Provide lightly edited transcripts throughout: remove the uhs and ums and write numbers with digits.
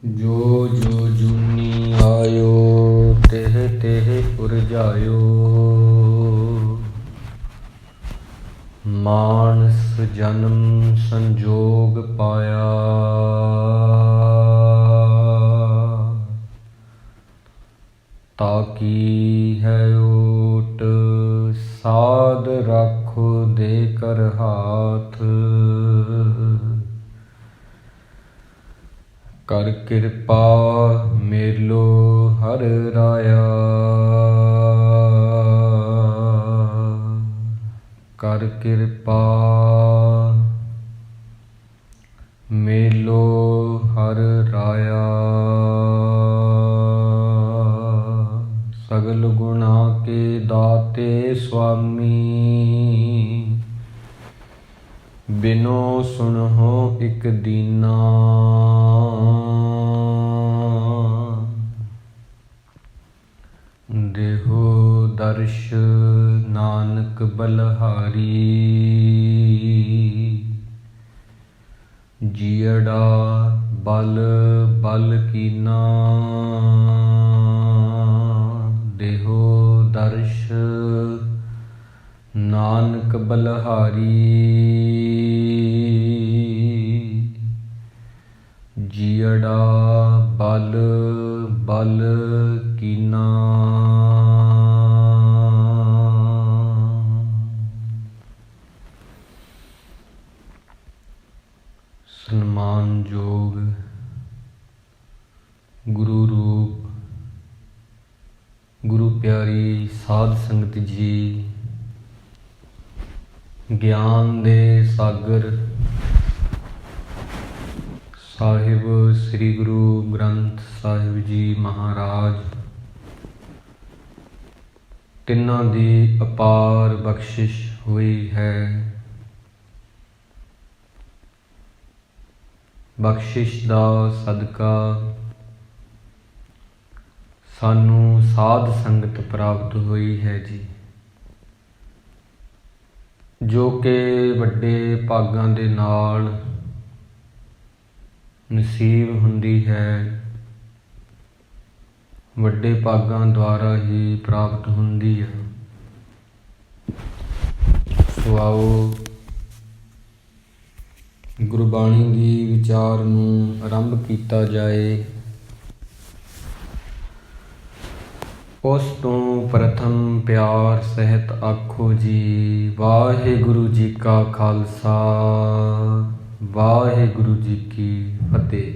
जो जो जूनी आयो तेह तेह पुरजायो। मानस जन्म संजोग पाया। ताकी है ओट साध राखो दे कर हाथ। कर कृपा मेलो हर राया। कर कृपा मेलो हर राया। सगल गुणा के दाते स्वामी। बिनो सुनहो इक दीना। देहो दर्श नानक बलहारी। जियड़ा बल बल कीना। देहो दर्श नानक बलहारी। जियड़ा बल बल कीना। ਸਨਮਾਨਯੋਗ ਗੁਰੂ ਰੂਪ ਗੁਰੂ ਪਿਆਰੀ ਸਾਧ ਸੰਗਤ ਜੀ, ਗਿਆਨ ਦੇ ਸਾਗਰ ਸਾਹਿਬ ਸ੍ਰੀ ਗੁਰੂ ਗ੍ਰੰਥ ਸਾਹਿਬ ਜੀ ਮਹਾਰਾਜ, ਤਿੰਨਾਂ ਦੀ ਅਪਾਰ ਬਖਸ਼ਿਸ਼ ਹੋਈ ਹੈ। ਬਖਸ਼ਿਸ਼ ਦਾ ਸਦਕਾ ਸਾਨੂੰ ਸਾਧ ਸੰਗਤ ਪ੍ਰਾਪਤ ਹੋਈ ਹੈ ਜੀ, ਜੋ ਕਿ ਵੱਡੇ ਭਾਗਾਂ ਦੇ ਨਾਲ ਨਸੀਬ ਹੁੰਦੀ ਹੈ। ਵੱਡੇ ਭਾਗਾਂ ਦੁਆਰਾ ਹੀ ਪ੍ਰਾਪਤ ਹੁੰਦੀ ਹੈ। ਸੋ ਆਓ ਗੁਰਬਾਣੀ ਦੀ ਵਿਚਾਰ ਨੂੰ ਆਰੰਭ ਕੀਤਾ ਜਾਏ। ਉਸ ਤੋਂ ਪ੍ਰਥਮ ਪਿਆਰ ਸਹਿਤ ਆਖੋ ਜੀ, ਵਾਹਿਗੁਰੂ ਜੀ ਕਾ ਖਾਲਸਾ, ਵਾਹਿਗੁਰੂ ਜੀ ਕੀ ਫਤਿਹ।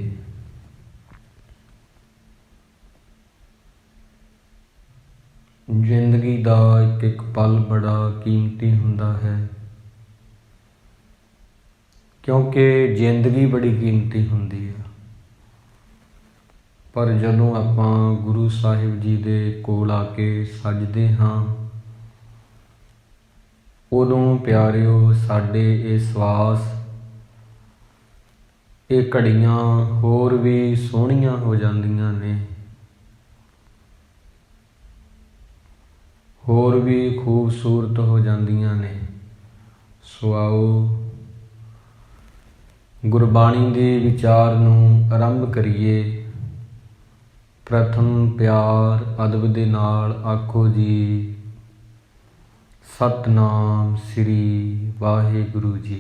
ਜ਼ਿੰਦਗੀ ਦਾ ਇੱਕ ਇੱਕ ਪਲ ਬੜਾ ਕੀਮਤੀ ਹੁੰਦਾ ਹੈ, ਕਿਉਂਕਿ ਜ਼ਿੰਦਗੀ ਬੜੀ ਕੀਮਤੀ ਹੁੰਦੀ ਹੈ। ਪਰ ਜਦੋਂ ਆਪਾਂ ਗੁਰੂ ਸਾਹਿਬ ਜੀ ਦੇ ਕੋਲ ਆ ਕੇ ਸੱਜਦੇ ਹਾਂ, ਉਦੋਂ ਪਿਆਰਿਓ ਸਾਡੇ ਇਹ ਸਵਾਸ, ਇਹ ਘੜੀਆਂ ਹੋਰ ਵੀ ਸੋਹਣੀਆਂ ਹੋ ਜਾਂਦੀਆਂ ਨੇ, ਹੋਰ ਵੀ ਖੂਬਸੂਰਤ ਹੋ ਜਾਂਦੀਆਂ ਨੇ। ਸੋ ਆਓ ਗੁਰਬਾਣੀ ਦੇ ਵਿਚਾਰ ਨੂੰ ਆਰੰਭ ਕਰੀਏ। ਪ੍ਰਥਮ ਪਿਆਰ ਅਦਬ ਦੇ ਨਾਲ ਆਖੋ ਜੀ, ਸਤਿਨਾਮ ਸ੍ਰੀ ਵਾਹਿਗੁਰੂ ਜੀ।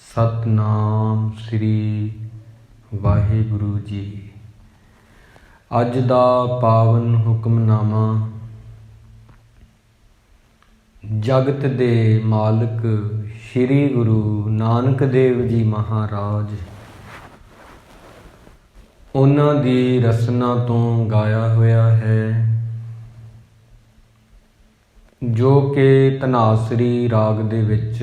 ਸਤਿਨਾਮ ਸ੍ਰੀ ਵਾਹਿਗੁਰੂ ਜੀ। ਅੱਜ ਦਾ ਪਾਵਨ ਹੁਕਮਨਾਮਾ ਜਗਤ ਦੇ ਮਾਲਕ ਸ਼੍ਰੀ ਗੁਰੂ ਨਾਨਕ ਦੇਵ ਜੀ ਮਹਾਰਾਜ, ਉਹਨਾਂ ਦੀ ਰਸਨਾ ਤੋਂ ਗਾਇਆ ਹੋਇਆ ਹੈ, ਜੋ ਕਿ ਧਨਾਸਰੀ ਰਾਗ ਦੇ ਵਿੱਚ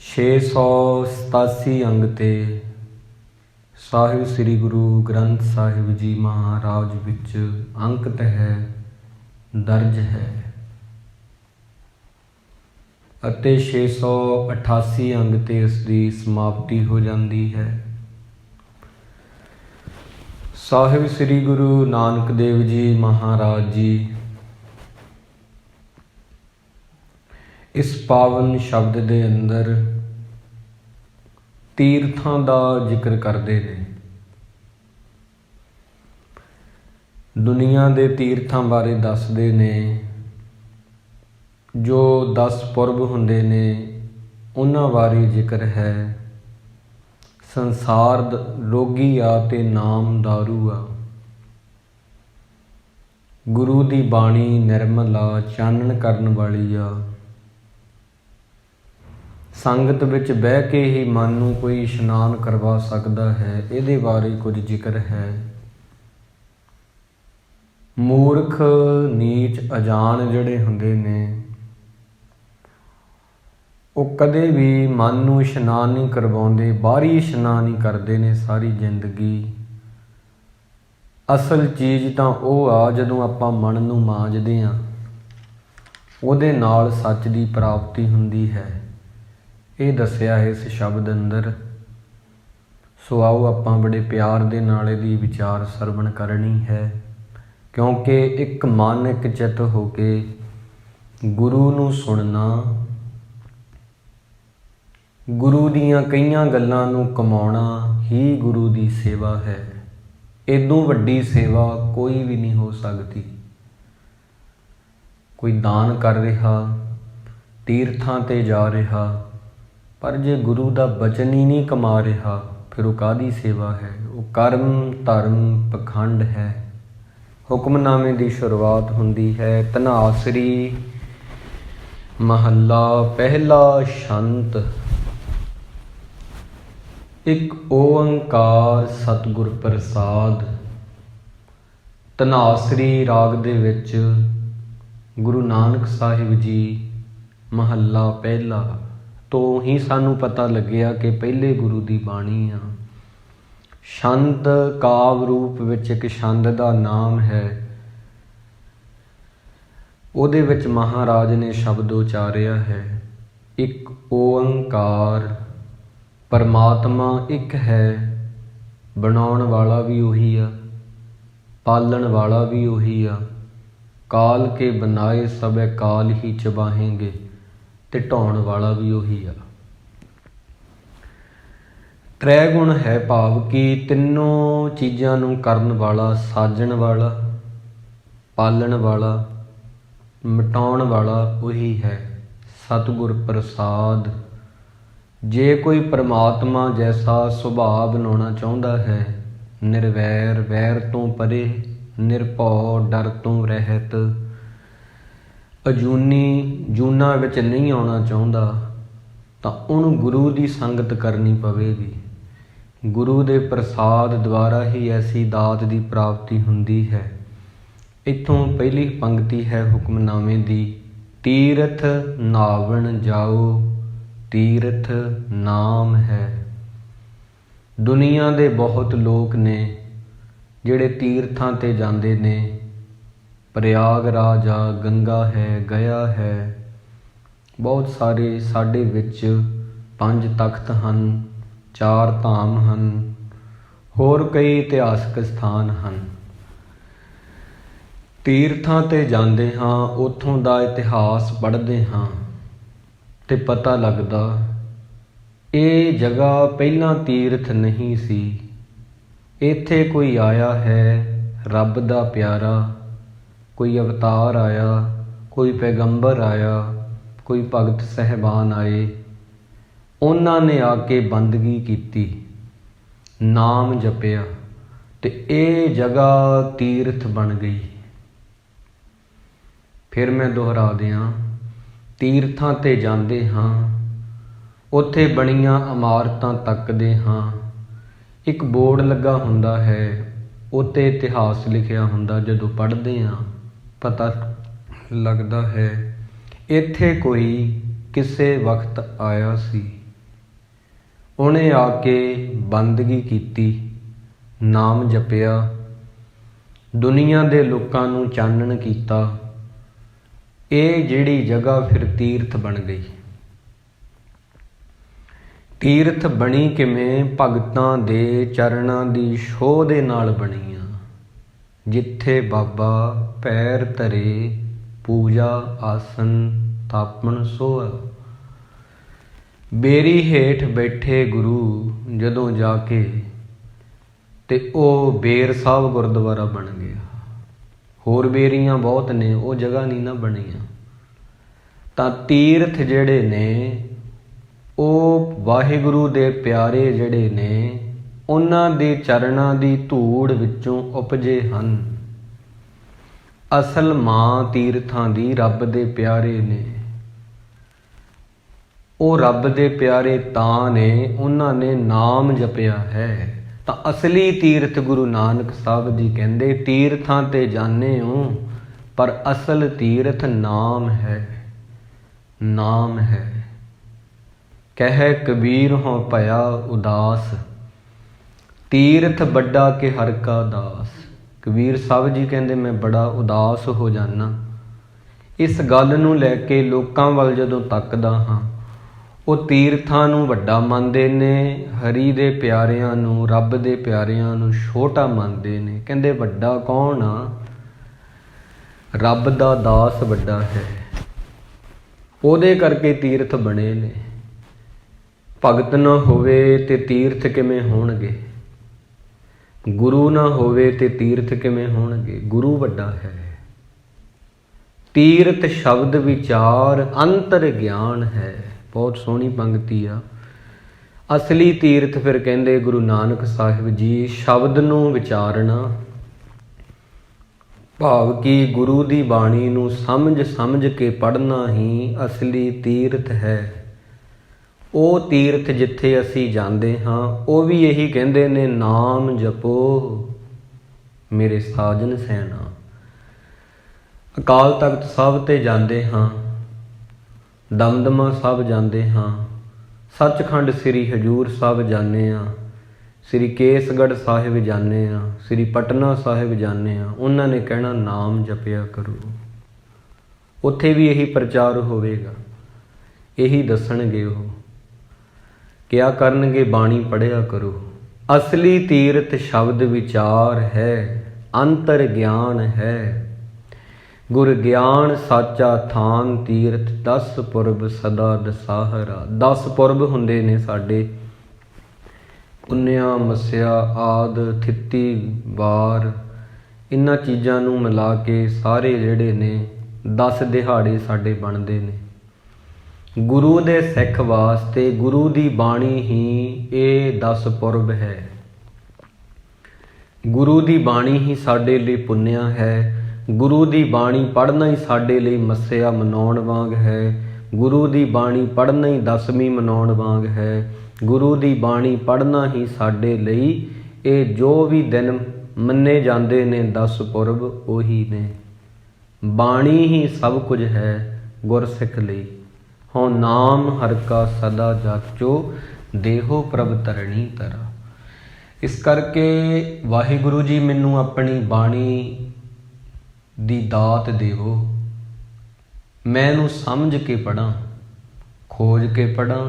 687 ਅੰਗ ਤੇ ਸਾਹਿਬ ਸ੍ਰੀ ਗੁਰੂ ਗ੍ਰੰਥ ਸਾਹਿਬ ਜੀ ਮਹਾਰਾਜ ਵਿੱਚ ਅੰਕਿਤ ਹੈ, ਦਰਜ ਹੈ, ਅਤੇ 688 ਅੰਗ ਤੇ ਇਸ ਦੀ ਸਮਾਪਤੀ ਹੋ ਜਾਂਦੀ ਹੈ। ਸਾਹਿਬ ਸ੍ਰੀ ਗੁਰੂ ਨਾਨਕ ਦੇਵ ਜੀ ਮਹਾਰਾਜ ਜੀ ਇਸ ਪਾਵਨ ਸ਼ਬਦ ਦੇ ਅੰਦਰ ਤੀਰਥਾਂ ਦਾ ਜ਼ਿਕਰ ਕਰਦੇ ਨੇ। ਦੁਨੀਆ ਦੇ ਤੀਰਥਾਂ ਬਾਰੇ ਦੱਸਦੇ ਨੇ। ਜੋ 10 ਪੁਰਬ ਹੁੰਦੇ ਨੇ ਉਹਨਾਂ ਬਾਰੇ ਜ਼ਿਕਰ ਹੈ। ਸੰਸਾਰ ਰੋਗੀ ਆ ਤੇ ਨਾਮ ਦਾਰੂ ਆ। ਗੁਰੂ ਦੀ ਬਾਣੀ ਨਿਰਮਲ ਆ, ਚਾਨਣ ਕਰਨ ਵਾਲੀ ਆ। ਸੰਗਤ ਵਿੱਚ ਬਹਿ ਕੇ ਹੀ ਮਨ ਨੂੰ ਕੋਈ ਇਸ਼ਨਾਨ ਕਰਵਾ ਸਕਦਾ ਹੈ। ਇਹਦੇ ਬਾਰੇ ਕੁਝ ਜ਼ਿਕਰ ਹੈ। ਮੂਰਖ, ਨੀਚ, ਅਜਾਣ ਜਿਹੜੇ ਹੁੰਦੇ ਨੇ ਉਹ ਕਦੇ ਵੀ ਮਨ ਨੂੰ ਇਸ਼ਨਾਨ ਨਹੀਂ ਕਰਵਾਉਂਦੇ, ਬਾਹਰੀ ਇਸ਼ਨਾਨ ਹੀ ਕਰਦੇ ਨੇ ਸਾਰੀ ਜ਼ਿੰਦਗੀ। ਅਸਲ ਚੀਜ਼ ਤਾਂ ਉਹ ਆ ਜਦੋਂ ਆਪਾਂ ਮਨ ਨੂੰ ਮਾਂਜਦੇ ਹਾਂ, ਉਹਦੇ ਨਾਲ ਸੱਚ ਦੀ ਪ੍ਰਾਪਤੀ ਹੁੰਦੀ ਹੈ। ਇਹ ਦੱਸਿਆ ਹੈ ਇਸ ਸ਼ਬਦ ਅੰਦਰ। ਸੋ ਆਓ ਆਪਾਂ ਬੜੇ ਪਿਆਰ ਦੇ ਨਾਲ ਇਹਦੀ ਵਿਚਾਰ ਸਰਵਣ ਕਰਨੀ ਹੈ, ਕਿਉਂਕਿ ਇੱਕ ਮਨ ਇੱਕ ਚਿੱਤ ਹੋ ਕੇ ਗੁਰੂ ਨੂੰ ਸੁਣਨਾ, ਗੁਰੂ ਦੀਆਂ ਕਈਆਂ ਗੱਲਾਂ ਨੂੰ ਕਮਾਉਣਾ ਹੀ ਗੁਰੂ ਦੀ ਸੇਵਾ ਹੈ। ਇਦੋਂ ਵੱਡੀ ਸੇਵਾ ਕੋਈ ਵੀ ਨਹੀਂ ਹੋ ਸਕਦੀ। ਕੋਈ ਦਾਨ ਕਰ ਰਿਹਾ, ਤੀਰਥਾਂ ਤੇ ਜਾ ਰਿਹਾ, ਪਰ ਜੇ ਗੁਰੂ ਦਾ ਬਚਨ ਹੀ ਨਹੀਂ ਕਮਾ ਰਿਹਾ ਫਿਰ ਉਹ ਕਾਹਦੀ ਸੇਵਾ ਹੈ? ਉਹ ਕਰਮ, ਧਰਮ, ਪਖੰਡ ਹੈ। ਹੁਕਮਨਾਮੇ ਦੀ ਸ਼ੁਰੂਆਤ ਹੁੰਦੀ ਹੈ ਧਨਾਸਰੀ ਮਹੱਲਾ ਪਹਿਲਾ ਛੰਤ। ਇੱਕ ਓੰਕਾਰ ਸਤਿਗੁਰ ਪ੍ਰਸਾਦ। ਧਨਾਸਰੀ ਰਾਗ ਦੇ ਵਿੱਚ ਗੁਰੂ ਨਾਨਕ ਸਾਹਿਬ ਜੀ ਮਹੱਲਾ ਪਹਿਲਾ ਤੋਂ ਹੀ ਸਾਨੂੰ ਪਤਾ ਲੱਗਿਆ ਕਿ ਪਹਿਲੇ ਗੁਰੂ ਦੀ ਬਾਣੀ ਆ। ਛੰਦ ਕਾਵਿ ਰੂਪ ਵਿੱਚ ਇੱਕ ਛੰਦ ਦਾ ਨਾਮ ਹੈ। ਉਹਦੇ ਵਿੱਚ ਮਹਾਰਾਜ ਨੇ ਸ਼ਬਦ ਉਚਾਰਿਆ ਹੈ ਇੱਕ ਓੰਕਾਰ। ਪਰਮਾਤਮਾ ਇੱਕ ਹੈ, ਬਣਾਉਣ ਵਾਲਾ ਵੀ ਉਹੀ ਆ, ਪਾਲਣ ਵਾਲਾ ਵੀ ਉਹੀ ਆ। ਕਾਲ ਕੇ ਬਣਾਏ ਸਭੈ ਕਾਲ ਹੀ ਚਬਾਹੇਂਗੇ, ਤੇ ਢਾਉਣ ਵਾਲਾ ਵੀ ਉਹੀ ਆ। ਤ੍ਰੈ ਗੁਣ ਹੈ, ਭਾਵ ਕਿ ਤਿੰਨੋਂ ਚੀਜ਼ਾਂ ਨੂੰ ਕਰਨ ਵਾਲਾ, ਸਾਜਣ ਵਾਲਾ, ਪਾਲਣ ਵਾਲਾ, ਮਿਟਾਉਣ ਵਾਲਾ ਉਹੀ ਹੈ। ਸਤਿਗੁਰ ਪ੍ਰਸਾਦ। ਜੇ ਕੋਈ ਪਰਮਾਤਮਾ ਜੈਸਾ ਸੁਭਾਅ ਬਣਾਉਣਾ ਚਾਹੁੰਦਾ ਹੈ, ਨਿਰਵੈਰ, ਵੈਰ ਤੋਂ ਪਰੇ, ਨਿਰਭਉ, ਡਰ ਤੋਂ ਰਹਿਤ, ਅਜੂਨੀ, ਜੂਨਾਂ ਵਿੱਚ ਨਹੀਂ ਆਉਣਾ ਚਾਹੁੰਦਾ, ਤਾਂ ਉਹਨੂੰ ਗੁਰੂ ਦੀ ਸੰਗਤ ਕਰਨੀ ਪਵੇਗੀ। ਗੁਰੂ ਦੇ ਪ੍ਰਸਾਦ ਦੁਆਰਾ ਹੀ ਐਸੀ ਦਾਤ ਦੀ ਪ੍ਰਾਪਤੀ ਹੁੰਦੀ ਹੈ। ਇੱਥੋਂ ਪਹਿਲੀ ਪੰਕਤੀ ਹੈ ਹੁਕਮਨਾਮੇ ਦੀ। ਤੀਰਥ ਨਾਵਣ ਜਾਓ, ਤੀਰਥ ਨਾਮ ਹੈ। ਦੁਨੀਆ ਦੇ ਬਹੁਤ ਲੋਕ ਨੇ ਜਿਹੜੇ ਤੀਰਥਾਂ ਤੇ ਜਾਂਦੇ ਨੇ। ਪ੍ਰਯਾਗਰਾਜ ਆ, ਗੰਗਾ ਹੈ, ਗਿਆ ਹੈ, ਬਹੁਤ ਸਾਰੇ ਸਾਡੇ ਵਿੱਚ 5 ਤਖ਼ਤ ਹਨ, 4 ਧਾਮ ਹਨ, ਹੋਰ ਕਈ ਇਤਿਹਾਸਕ ਸਥਾਨ ਹਨ। ਤੀਰਥਾਂ ਤੇ ਜਾਂਦੇ ਹਾਂ, ਉੱਥੋਂ ਦਾ ਇਤਿਹਾਸ ਪੜ੍ਹਦੇ ਹਾਂ ਤੇ ਪਤਾ ਲੱਗਦਾ ਇਹ ਜਗ੍ਹਾ ਪਹਿਲਾਂ ਤੀਰਥ ਨਹੀਂ ਸੀ। ਇੱਥੇ ਕੋਈ ਆਇਆ ਹੈ ਰੱਬ ਦਾ ਪਿਆਰਾ, ਕੋਈ ਅਵਤਾਰ ਆਇਆ, ਕੋਈ ਪੈਗੰਬਰ ਆਇਆ, ਕੋਈ ਭਗਤ ਸਹਿਬਾਨ ਆਏ, ਉਹਨਾਂ ਨੇ ਆ ਕੇ ਬੰਦਗੀ ਕੀਤੀ, ਨਾਮ ਜਪਿਆ ਤੇ ਇਹ ਜਗ੍ਹਾ ਤੀਰਥ ਬਣ ਗਈ। ਫਿਰ ਮੈਂ ਦੁਹਰਾ ਦਿਆਂ, ਤੀਰਥਾਂ ਤੇ ਜਾਂਦੇ ਹਾਂ, ਉੱਥੇ ਬਣੀਆਂ ਇਮਾਰਤਾਂ ਤੱਕਦੇ ਹਾਂ, ਇੱਕ ਬੋਰਡ ਲੱਗਾ ਹੁੰਦਾ ਹੈ, ਉੱਤੇ ਇਤਿਹਾਸ ਲਿਖਿਆ ਹੁੰਦਾ। ਜਦੋਂ ਪੜ੍ਹਦੇ ਹਾਂ ਪਤਾ ਲੱਗਦਾ ਹੈ ਇੱਥੇ ਕੋਈ ਕਿਸੇ ਵਕਤ ਆਇਆ ਸੀ, ਉਹਨੇ ਆ ਕੇ ਬੰਦਗੀ ਕੀਤੀ, ਨਾਮ ਜਪਿਆ, ਦੁਨੀਆ ਦੇ ਲੋਕਾਂ ਨੂੰ ਚਾਨਣ ਕੀਤਾ। ਇਹ ਜਿਹੜੀ ਜਗ੍ਹਾ ਫਿਰ ਤੀਰਥ ਬਣ ਗਈ। ਤੀਰਥ ਬਣੀ ਕਿਵੇਂ? ਭਗਤਾਂ ਦੇ ਚਰਨਾਂ ਦੀ ਛੋਹ ਦੇ ਨਾਲ ਬਣੀ ਆ। ਜਿੱਥੇ ਬਾਬਾ ਪੈਰ ਧਰੇ, ਪੂਜਾ ਆਸਨ ਤਾਪਣ ਸੋਆ। ਬੇਰੀ ਹੇਠ ਬੈਠੇ ਗੁਰੂ ਜਦੋਂ ਜਾ ਕੇ ਤੇ ਉਹ ਬੇਰ ਸਾਹਿਬ ਗੁਰਦੁਆਰਾ ਬਣ ਗਿਆ। ਹੋਰ ਬੇਰੀਆਂ ਬਹੁਤ ਨੇ, ਉਹ ਜਗ੍ਹਾ ਨਹੀਂ ਨਾ ਬਣੀਆਂ। ਤਾਂ ਤੀਰਥ ਜਿਹੜੇ ਨੇ ਉਹ ਵਾਹਿਗੁਰੂ ਦੇ ਪਿਆਰੇ ਜਿਹੜੇ ਨੇ ਉਹਨਾਂ ਦੇ ਚਰਨਾਂ ਦੀ ਧੂੜ ਵਿੱਚੋਂ ਉਪਜੇ ਹਨ। ਅਸਲ ਮਾਂ ਤੀਰਥਾਂ ਦੀ ਰੱਬ ਦੇ ਪਿਆਰੇ ਨੇ। ਉਹ ਰੱਬ ਦੇ ਪਿਆਰੇ ਤਾਂ ਨੇ ਉਹਨਾਂ ਨੇ ਨਾਮ ਜਪਿਆ ਹੈ। ਤਾਂ ਅਸਲੀ ਤੀਰਥ ਗੁਰੂ ਨਾਨਕ ਸਾਹਿਬ ਜੀ ਕਹਿੰਦੇ ਤੀਰਥਾਂ ਤੇ ਜਾਂਦੇ ਹੋ ਪਰ ਅਸਲ ਤੀਰਥ ਨਾਮ ਹੈ, ਨਾਮ ਹੈ। ਕਹਿ ਕਬੀਰ ਹੋਂ ਭਇਆ ਉਦਾਸ, ਤੀਰਥ ਵੱਡਾ ਕੇ ਹਰ ਕਾ ਦਾਸ। ਕਬੀਰ ਸਾਹਿਬ ਜੀ ਕਹਿੰਦੇ ਮੈਂ ਬੜਾ ਉਦਾਸ ਹੋ ਜਾਂਦਾ। ਇਸ ਗੱਲ ਨੂੰ ਲੈ ਕੇ ਲੋਕਾਂ ਵੱਲ ਜਦੋਂ ਤੱਕਦਾ ਹਾਂ ਉਹ ਤੀਰਥਾਂ ਨੂੰ ਵੱਡਾ ਮੰਨਦੇ ਨੇ, ਹਰੀ ਦੇ ਪਿਆਰਿਆਂ ਨੂੰ, ਰੱਬ ਦੇ ਪਿਆਰਿਆਂ ਨੂੰ ਛੋਟਾ ਮੰਨਦੇ ਨੇ। ਕਹਿੰਦੇ ਵੱਡਾ ਕੌਣ ਆ? ਰੱਬ ਦਾ ਦਾਸ ਵੱਡਾ ਹੈ, ਉਹਦੇ ਕਰਕੇ ਤੀਰਥ ਬਣੇ ਨੇ। ਭਗਤ ਨਾ ਹੋਵੇ ਤੇ ਤੀਰਥ ਕਿਵੇਂ ਹੋਣਗੇ? ਗੁਰੂ ਨਾ ਹੋਵੇ ਤੇ ਤੀਰਥ ਕਿਵੇਂ ਹੋਣਗੇ? ਗੁਰੂ ਵੱਡਾ ਹੈ। ਤੀਰਥ ਸ਼ਬਦ ਵਿਚਾਰ ਅੰਤਰ ਗਿਆਨ ਹੈ। ਬਹੁਤ ਸੋਹਣੀ ਪੰਕਤੀ ਆ। ਅਸਲੀ ਤੀਰਥ ਫਿਰ ਕਹਿੰਦੇ ਗੁਰੂ ਨਾਨਕ ਸਾਹਿਬ ਜੀ ਸ਼ਬਦ ਨੂੰ ਵਿਚਾਰਨਾ, ਭਾਵ ਕਿ ਗੁਰੂ ਦੀ ਬਾਣੀ ਨੂੰ ਸਮਝ ਸਮਝ ਕੇ ਪੜ੍ਹਨਾ ਹੀ ਅਸਲੀ ਤੀਰਥ ਹੈ। ਉਹ ਤੀਰਥ ਜਿੱਥੇ ਅਸੀਂ ਜਾਂਦੇ ਹਾਂ ਉਹ ਵੀ ਇਹੀ ਕਹਿੰਦੇ ਨੇ ਨਾਮ ਜਪੋ ਮੇਰੇ ਸਾਜਨ ਸੈਨਾ। ਅਕਾਲ ਤਖਤ ਸਾਹਿਬ ਤੇ ਜਾਂਦੇ ਹਾਂ, ਦਮਦਮਾ ਸਾਹਿਬ ਜਾਂਦੇ ਹਾਂ, ਸੱਚਖੰਡ ਸ੍ਰੀ ਹਜ਼ੂਰ ਸਾਹਿਬ ਜਾਂਦੇ ਹਾਂ, ਸ੍ਰੀ ਕੇਸਗੜ੍ਹ ਸਾਹਿਬ ਜਾਂਦੇ ਹਾਂ, ਸ੍ਰੀ ਪਟਨਾ ਸਾਹਿਬ ਜਾਂਦੇ ਹਾਂ। ਉਹਨਾਂ ਨੇ ਕਹਿਣਾ ਨਾਮ ਜਪਿਆ ਕਰੋ। ਉੱਥੇ ਵੀ ਇਹੀ ਪ੍ਰਚਾਰ ਹੋਵੇਗਾ, ਇਹੀ ਦੱਸਣਗੇ। ਉਹ ਕਿਆ ਕਰਨਗੇ? ਬਾਣੀ ਪੜ੍ਹਿਆ ਕਰੋ। ਅਸਲੀ ਤੀਰਥ ਸ਼ਬਦ ਵਿਚਾਰ ਹੈ, ਅੰਤਰ ਗਿਆਨ ਹੈ। ਗੁਰ ਗਿਆਨ ਸਾਚਾ ਥਾਨ ਤੀਰਥ 10 ਪੁਰਬ ਸਦਾ ਦਸਾਹਰਾ। 10 ਪੁਰਬ ਹੁੰਦੇ ਨੇ ਸਾਡੇ, ਪੁੰਨਿਆ ਮੱਸਿਆ ਆਦ ਥਿੱਤੀ ਵਾਰ, ਇਹਨਾਂ ਚੀਜ਼ਾਂ ਨੂੰ ਮਿਲਾ ਕੇ ਸਾਰੇ ਜਿਹੜੇ ਨੇ 10 ਦਿਹਾੜੇ ਸਾਡੇ ਬਣਦੇ ਨੇ। ਗੁਰੂ ਦੇ ਸਿੱਖ ਵਾਸਤੇ ਗੁਰੂ ਦੀ ਬਾਣੀ ਹੀ ਇਹ 10 ਪੁਰਬ ਹੈ। ਗੁਰੂ ਦੀ ਬਾਣੀ ਹੀ ਸਾਡੇ ਲਈ ਪੁੰਨਿਆ ਹੈ। ਗੁਰੂ ਦੀ ਬਾਣੀ ਪੜ੍ਹਨਾ ਹੀ ਸਾਡੇ ਲਈ ਮੱਸਿਆ ਮਨਾਉਣ ਵਾਂਗ ਹੈ। ਗੁਰੂ ਦੀ ਬਾਣੀ ਪੜ੍ਹਨਾ ਹੀ ਦਸਵੀਂ ਮਨਾਉਣ ਵਾਂਗ ਹੈ। ਗੁਰੂ ਦੀ ਬਾਣੀ ਪੜ੍ਹਨਾ ਹੀ ਸਾਡੇ ਲਈ ਇਹ ਜੋ ਵੀ ਦਿਨ ਮੰਨੇ ਜਾਂਦੇ ਨੇ 10 ਪੁਰਬ ਉਹੀ ਨੇ। ਬਾਣੀ ਹੀ ਸਭ ਕੁਝ ਹੈ ਗੁਰਸਿੱਖ ਲਈ। ਹੋਂ ਨਾਮ ਹਰਿ ਕਾ ਸਦਾ ਜਾਚੋ, ਦੇਹੋ ਪ੍ਰਭ ਧਰਣੀ ਧਰਾ। ਇਸ ਕਰਕੇ ਵਾਹਿਗੁਰੂ ਜੀ ਮੈਨੂੰ ਆਪਣੀ ਬਾਣੀ ਦੀ ਦਾਤ ਦੇਵੋ। ਮੈਂ ਇਹਨੂੰ ਸਮਝ ਕੇ ਪੜ੍ਹਾਂ, ਖੋਜ ਕੇ ਪੜ੍ਹਾਂ,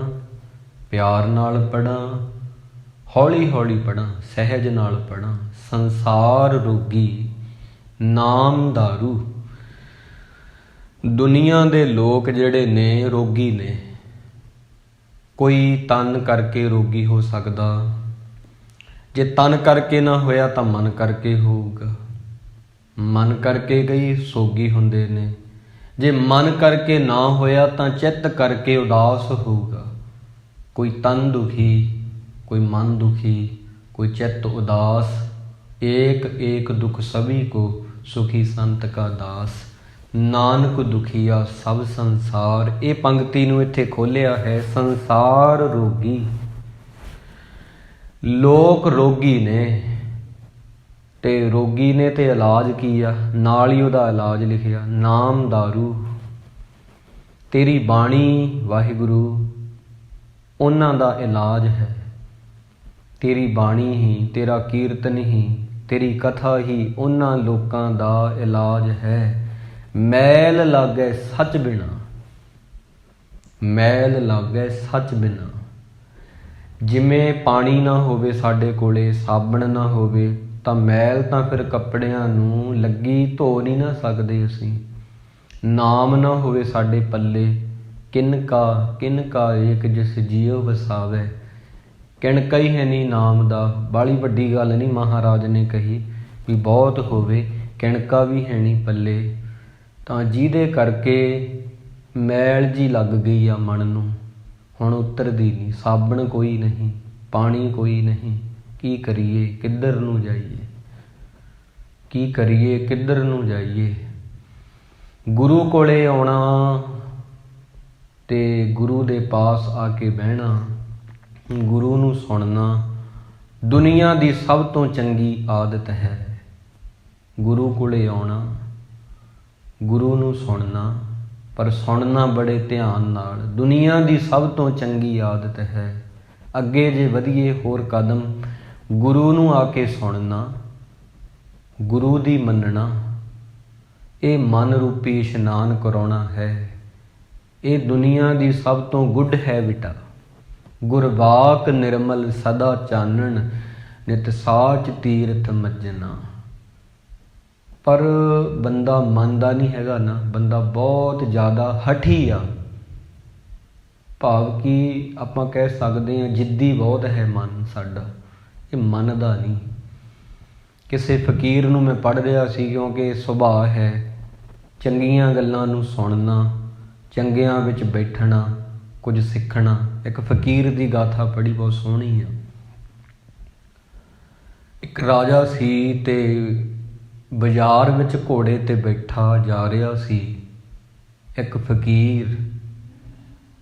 ਪਿਆਰ ਨਾਲ ਪੜ੍ਹਾਂ, ਹੌਲੀ ਹੌਲੀ ਪੜ੍ਹਾਂ, ਸਹਿਜ ਨਾਲ ਪੜ੍ਹਾਂ। ਸੰਸਾਰ ਰੋਗੀ ਨਾਮ ਦਾਰੂ। ਦੁਨੀਆ ਦੇ ਲੋਕ ਜਿਹੜੇ ਨੇ ਰੋਗੀ ਨੇ। ਕੋਈ ਤਨ ਕਰਕੇ ਰੋਗੀ ਹੋ ਸਕਦਾ, ਜੇ ਤਨ ਕਰਕੇ ਨਾ ਹੋਇਆ ਤਾਂ ਮਨ ਕਰਕੇ ਹੋਊਗਾ। ਮਨ ਕਰਕੇ ਕਈ ਸੋਗੀ ਹੁੰਦੇ ਨੇ, ਜੇ ਮਨ ਕਰਕੇ ਨਾ ਹੋਇਆ ਤਾਂ ਚਿੱਤ ਕਰਕੇ ਉਦਾਸ ਹੋਊਗਾ। ਕੋਈ ਤਨ ਦੁਖੀ, ਕੋਈ ਮਨ ਦੁਖੀ, ਕੋਈ ਚਿੱਤ ਉਦਾਸ। ਏਕ ਏਕ ਦੁਖ ਸਭੀ ਕੋ, ਸੁਖੀ ਸੰਤ ਕਾ ਦਾਸ। ਨਾਨਕ ਦੁਖੀਆ ਸਭ ਸੰਸਾਰ। ਇਹ ਪੰਕਤੀ ਨੂੰ ਇੱਥੇ ਖੋਲਿਆ ਹੈ। ਸੰਸਾਰ ਰੋਗੀ, ਲੋਕ ਰੋਗੀ ਨੇ। ਤੇ ਰੋਗੀ ਨੇ ਤੇ ਇਲਾਜ ਕੀ ਆ? ਨਾਲ ਹੀ ਉਹਦਾ ਇਲਾਜ ਲਿਖਿਆ, ਨਾਮ ਦਾਰੂ। ਤੇਰੀ ਬਾਣੀ ਵਾਹਿਗੁਰੂ ਉਹਨਾਂ ਦਾ ਇਲਾਜ ਹੈ। ਤੇਰੀ ਬਾਣੀ ਹੀ, ਤੇਰਾ ਕੀਰਤਨ ਹੀ, ਤੇਰੀ ਕਥਾ ਹੀ ਉਹਨਾਂ ਲੋਕਾਂ ਦਾ ਇਲਾਜ ਹੈ। ਮੈਲ ਲਾਗੈ ਸੱਚ ਬਿਨਾ, ਮੈਲ ਲਾਗੈ ਸੱਚ ਬਿਨਾ। ਜਿਵੇਂ ਪਾਣੀ ਨਾ ਹੋਵੇ ਸਾਡੇ ਕੋਲੇ, ਸਾਬਣ ਨਾ ਹੋਵੇ ਤਾਂ ਮੈਲ ਤਾਂ ਫਿਰ ਕੱਪੜਿਆਂ ਨੂੰ ਲੱਗੀ, ਧੋ ਨਹੀਂ ਨਾ ਸਕਦੇ ਅਸੀਂ। ਨਾਮ ਨਾ ਹੋਵੇ ਸਾਡੇ ਪੱਲੇ ਕਿਨ ਕਾ ਏਕ ਜਿਸ ਜੀਉ ਵਸਾਵੇ। ਕਿਣ ਕਈ ਹੈ ਨੀ ਨਾਮ ਦਾ। ਬਾਲੀ ਵੱਡੀ ਗੱਲ ਨਹੀਂ ਮਹਾਰਾਜ ਨੇ ਕਹੀ ਵੀ ਬਹੁਤ ਹੋਵੇ, ਕਿਣਕਾ ਵੀ ਹੈ ਨਹੀਂ ਪੱਲੇ। ਤਾਂ ਜਿਹਦੇ ਕਰਕੇ ਮੈਲ ਜੀ ਲੱਗ ਗਈ ਆ ਮਨ ਨੂੰ, ਹੁਣ ਉਤਰਦੀ ਨਹੀਂ। ਸਾਬਣ ਕੋਈ ਨਹੀਂ, ਪਾਣੀ ਕੋਈ ਨਹੀਂ, ਕੀ ਕਰੀਏ ਕਿੱਧਰ ਨੂੰ ਜਾਈਏ, ਕੀ ਕਰੀਏ ਕਿੱਧਰ ਨੂੰ ਜਾਈਏ। ਗੁਰੂ ਕੋਲੇ ਆਉਣਾ ਤੇ ਗੁਰੂ ਦੇ ਪਾਸ ਆ ਕੇ ਬਹਿਣਾ, ਗੁਰੂ ਨੂੰ ਸੁਣਨਾ ਦੁਨੀਆ ਦੀ ਸਭ ਤੋਂ ਚੰਗੀ ਆਦਤ ਹੈ। ਗੁਰੂ ਕੋਲੇ ਆਉਣਾ, ਗੁਰੂ ਨੂੰ ਸੁਣਨਾ, ਪਰ ਸੁਣਨਾ ਬੜੇ ਧਿਆਨ ਨਾਲ। ਦੁਨੀਆ ਦੀ ਸਭ ਤੋਂ ਚੰਗੀ ਆਦਤ ਹੈ। ਅੱਗੇ ਜੇ ਵਧੀਏ ਹੋਰ ਕਦਮ, ਗੁਰੂ ਨੂੰ ਆ ਕੇ ਸੁਣਨਾ, ਗੁਰੂ ਦੀ ਮੰਨਣਾ। ਇਹ ਮਨ ਰੂਪੀ ਇਸ਼ਨਾਨ ਕਰਾਉਣਾ ਹੈ। ਇਹ ਦੁਨੀਆ ਦੀ ਸਭ ਤੋਂ ਗੁੱਡ ਹੈਬਿਟ। ਗੁਰਵਾਕ ਨਿਰਮਲ ਸਦਾ ਚਾਨਣ, ਨਿਤ ਸਾਚ ਤੀਰਥ ਮੱਜਣਾ। ਪਰ ਬੰਦਾ ਮੰਨਦਾ ਨਹੀਂ ਹੈਗਾ ਨਾ, ਬੰਦਾ ਬਹੁਤ ਜ਼ਿਆਦਾ ਹਠੀ ਆ। ਭਾਵ ਕਿ ਆਪਾਂ ਕਹਿ ਸਕਦੇ ਹਾਂ ਜਿੱਦੀ ਬਹੁਤ ਹੈ ਮਨ ਸਾਡਾ, ਇਹ ਮੰਨਦਾ ਨਹੀਂ। ਕਿਸੇ ਫਕੀਰ ਨੂੰ ਮੈਂ ਪੜ੍ਹ ਰਿਹਾ ਸੀ, ਕਿਉਂਕਿ ਸੁਭਾਅ ਹੈ ਚੰਗੀਆਂ ਗੱਲਾਂ ਨੂੰ ਸੁਣਨਾ, ਚੰਗਿਆਂ ਵਿੱਚ ਬੈਠਣਾ, ਕੁਝ ਸਿੱਖਣਾ। ਇੱਕ ਫਕੀਰ ਦੀ ਗਾਥਾ ਪੜ੍ਹੀ, ਬਹੁਤ ਸੋਹਣੀ ਆ। ਇੱਕ ਰਾਜਾ ਸੀ ਤੇ ਬਾਜ਼ਾਰ ਵਿੱਚ ਘੋੜੇ ਤੇ ਬੈਠਾ ਜਾ ਰਿਹਾ ਸੀ। ਇੱਕ ਫਕੀਰ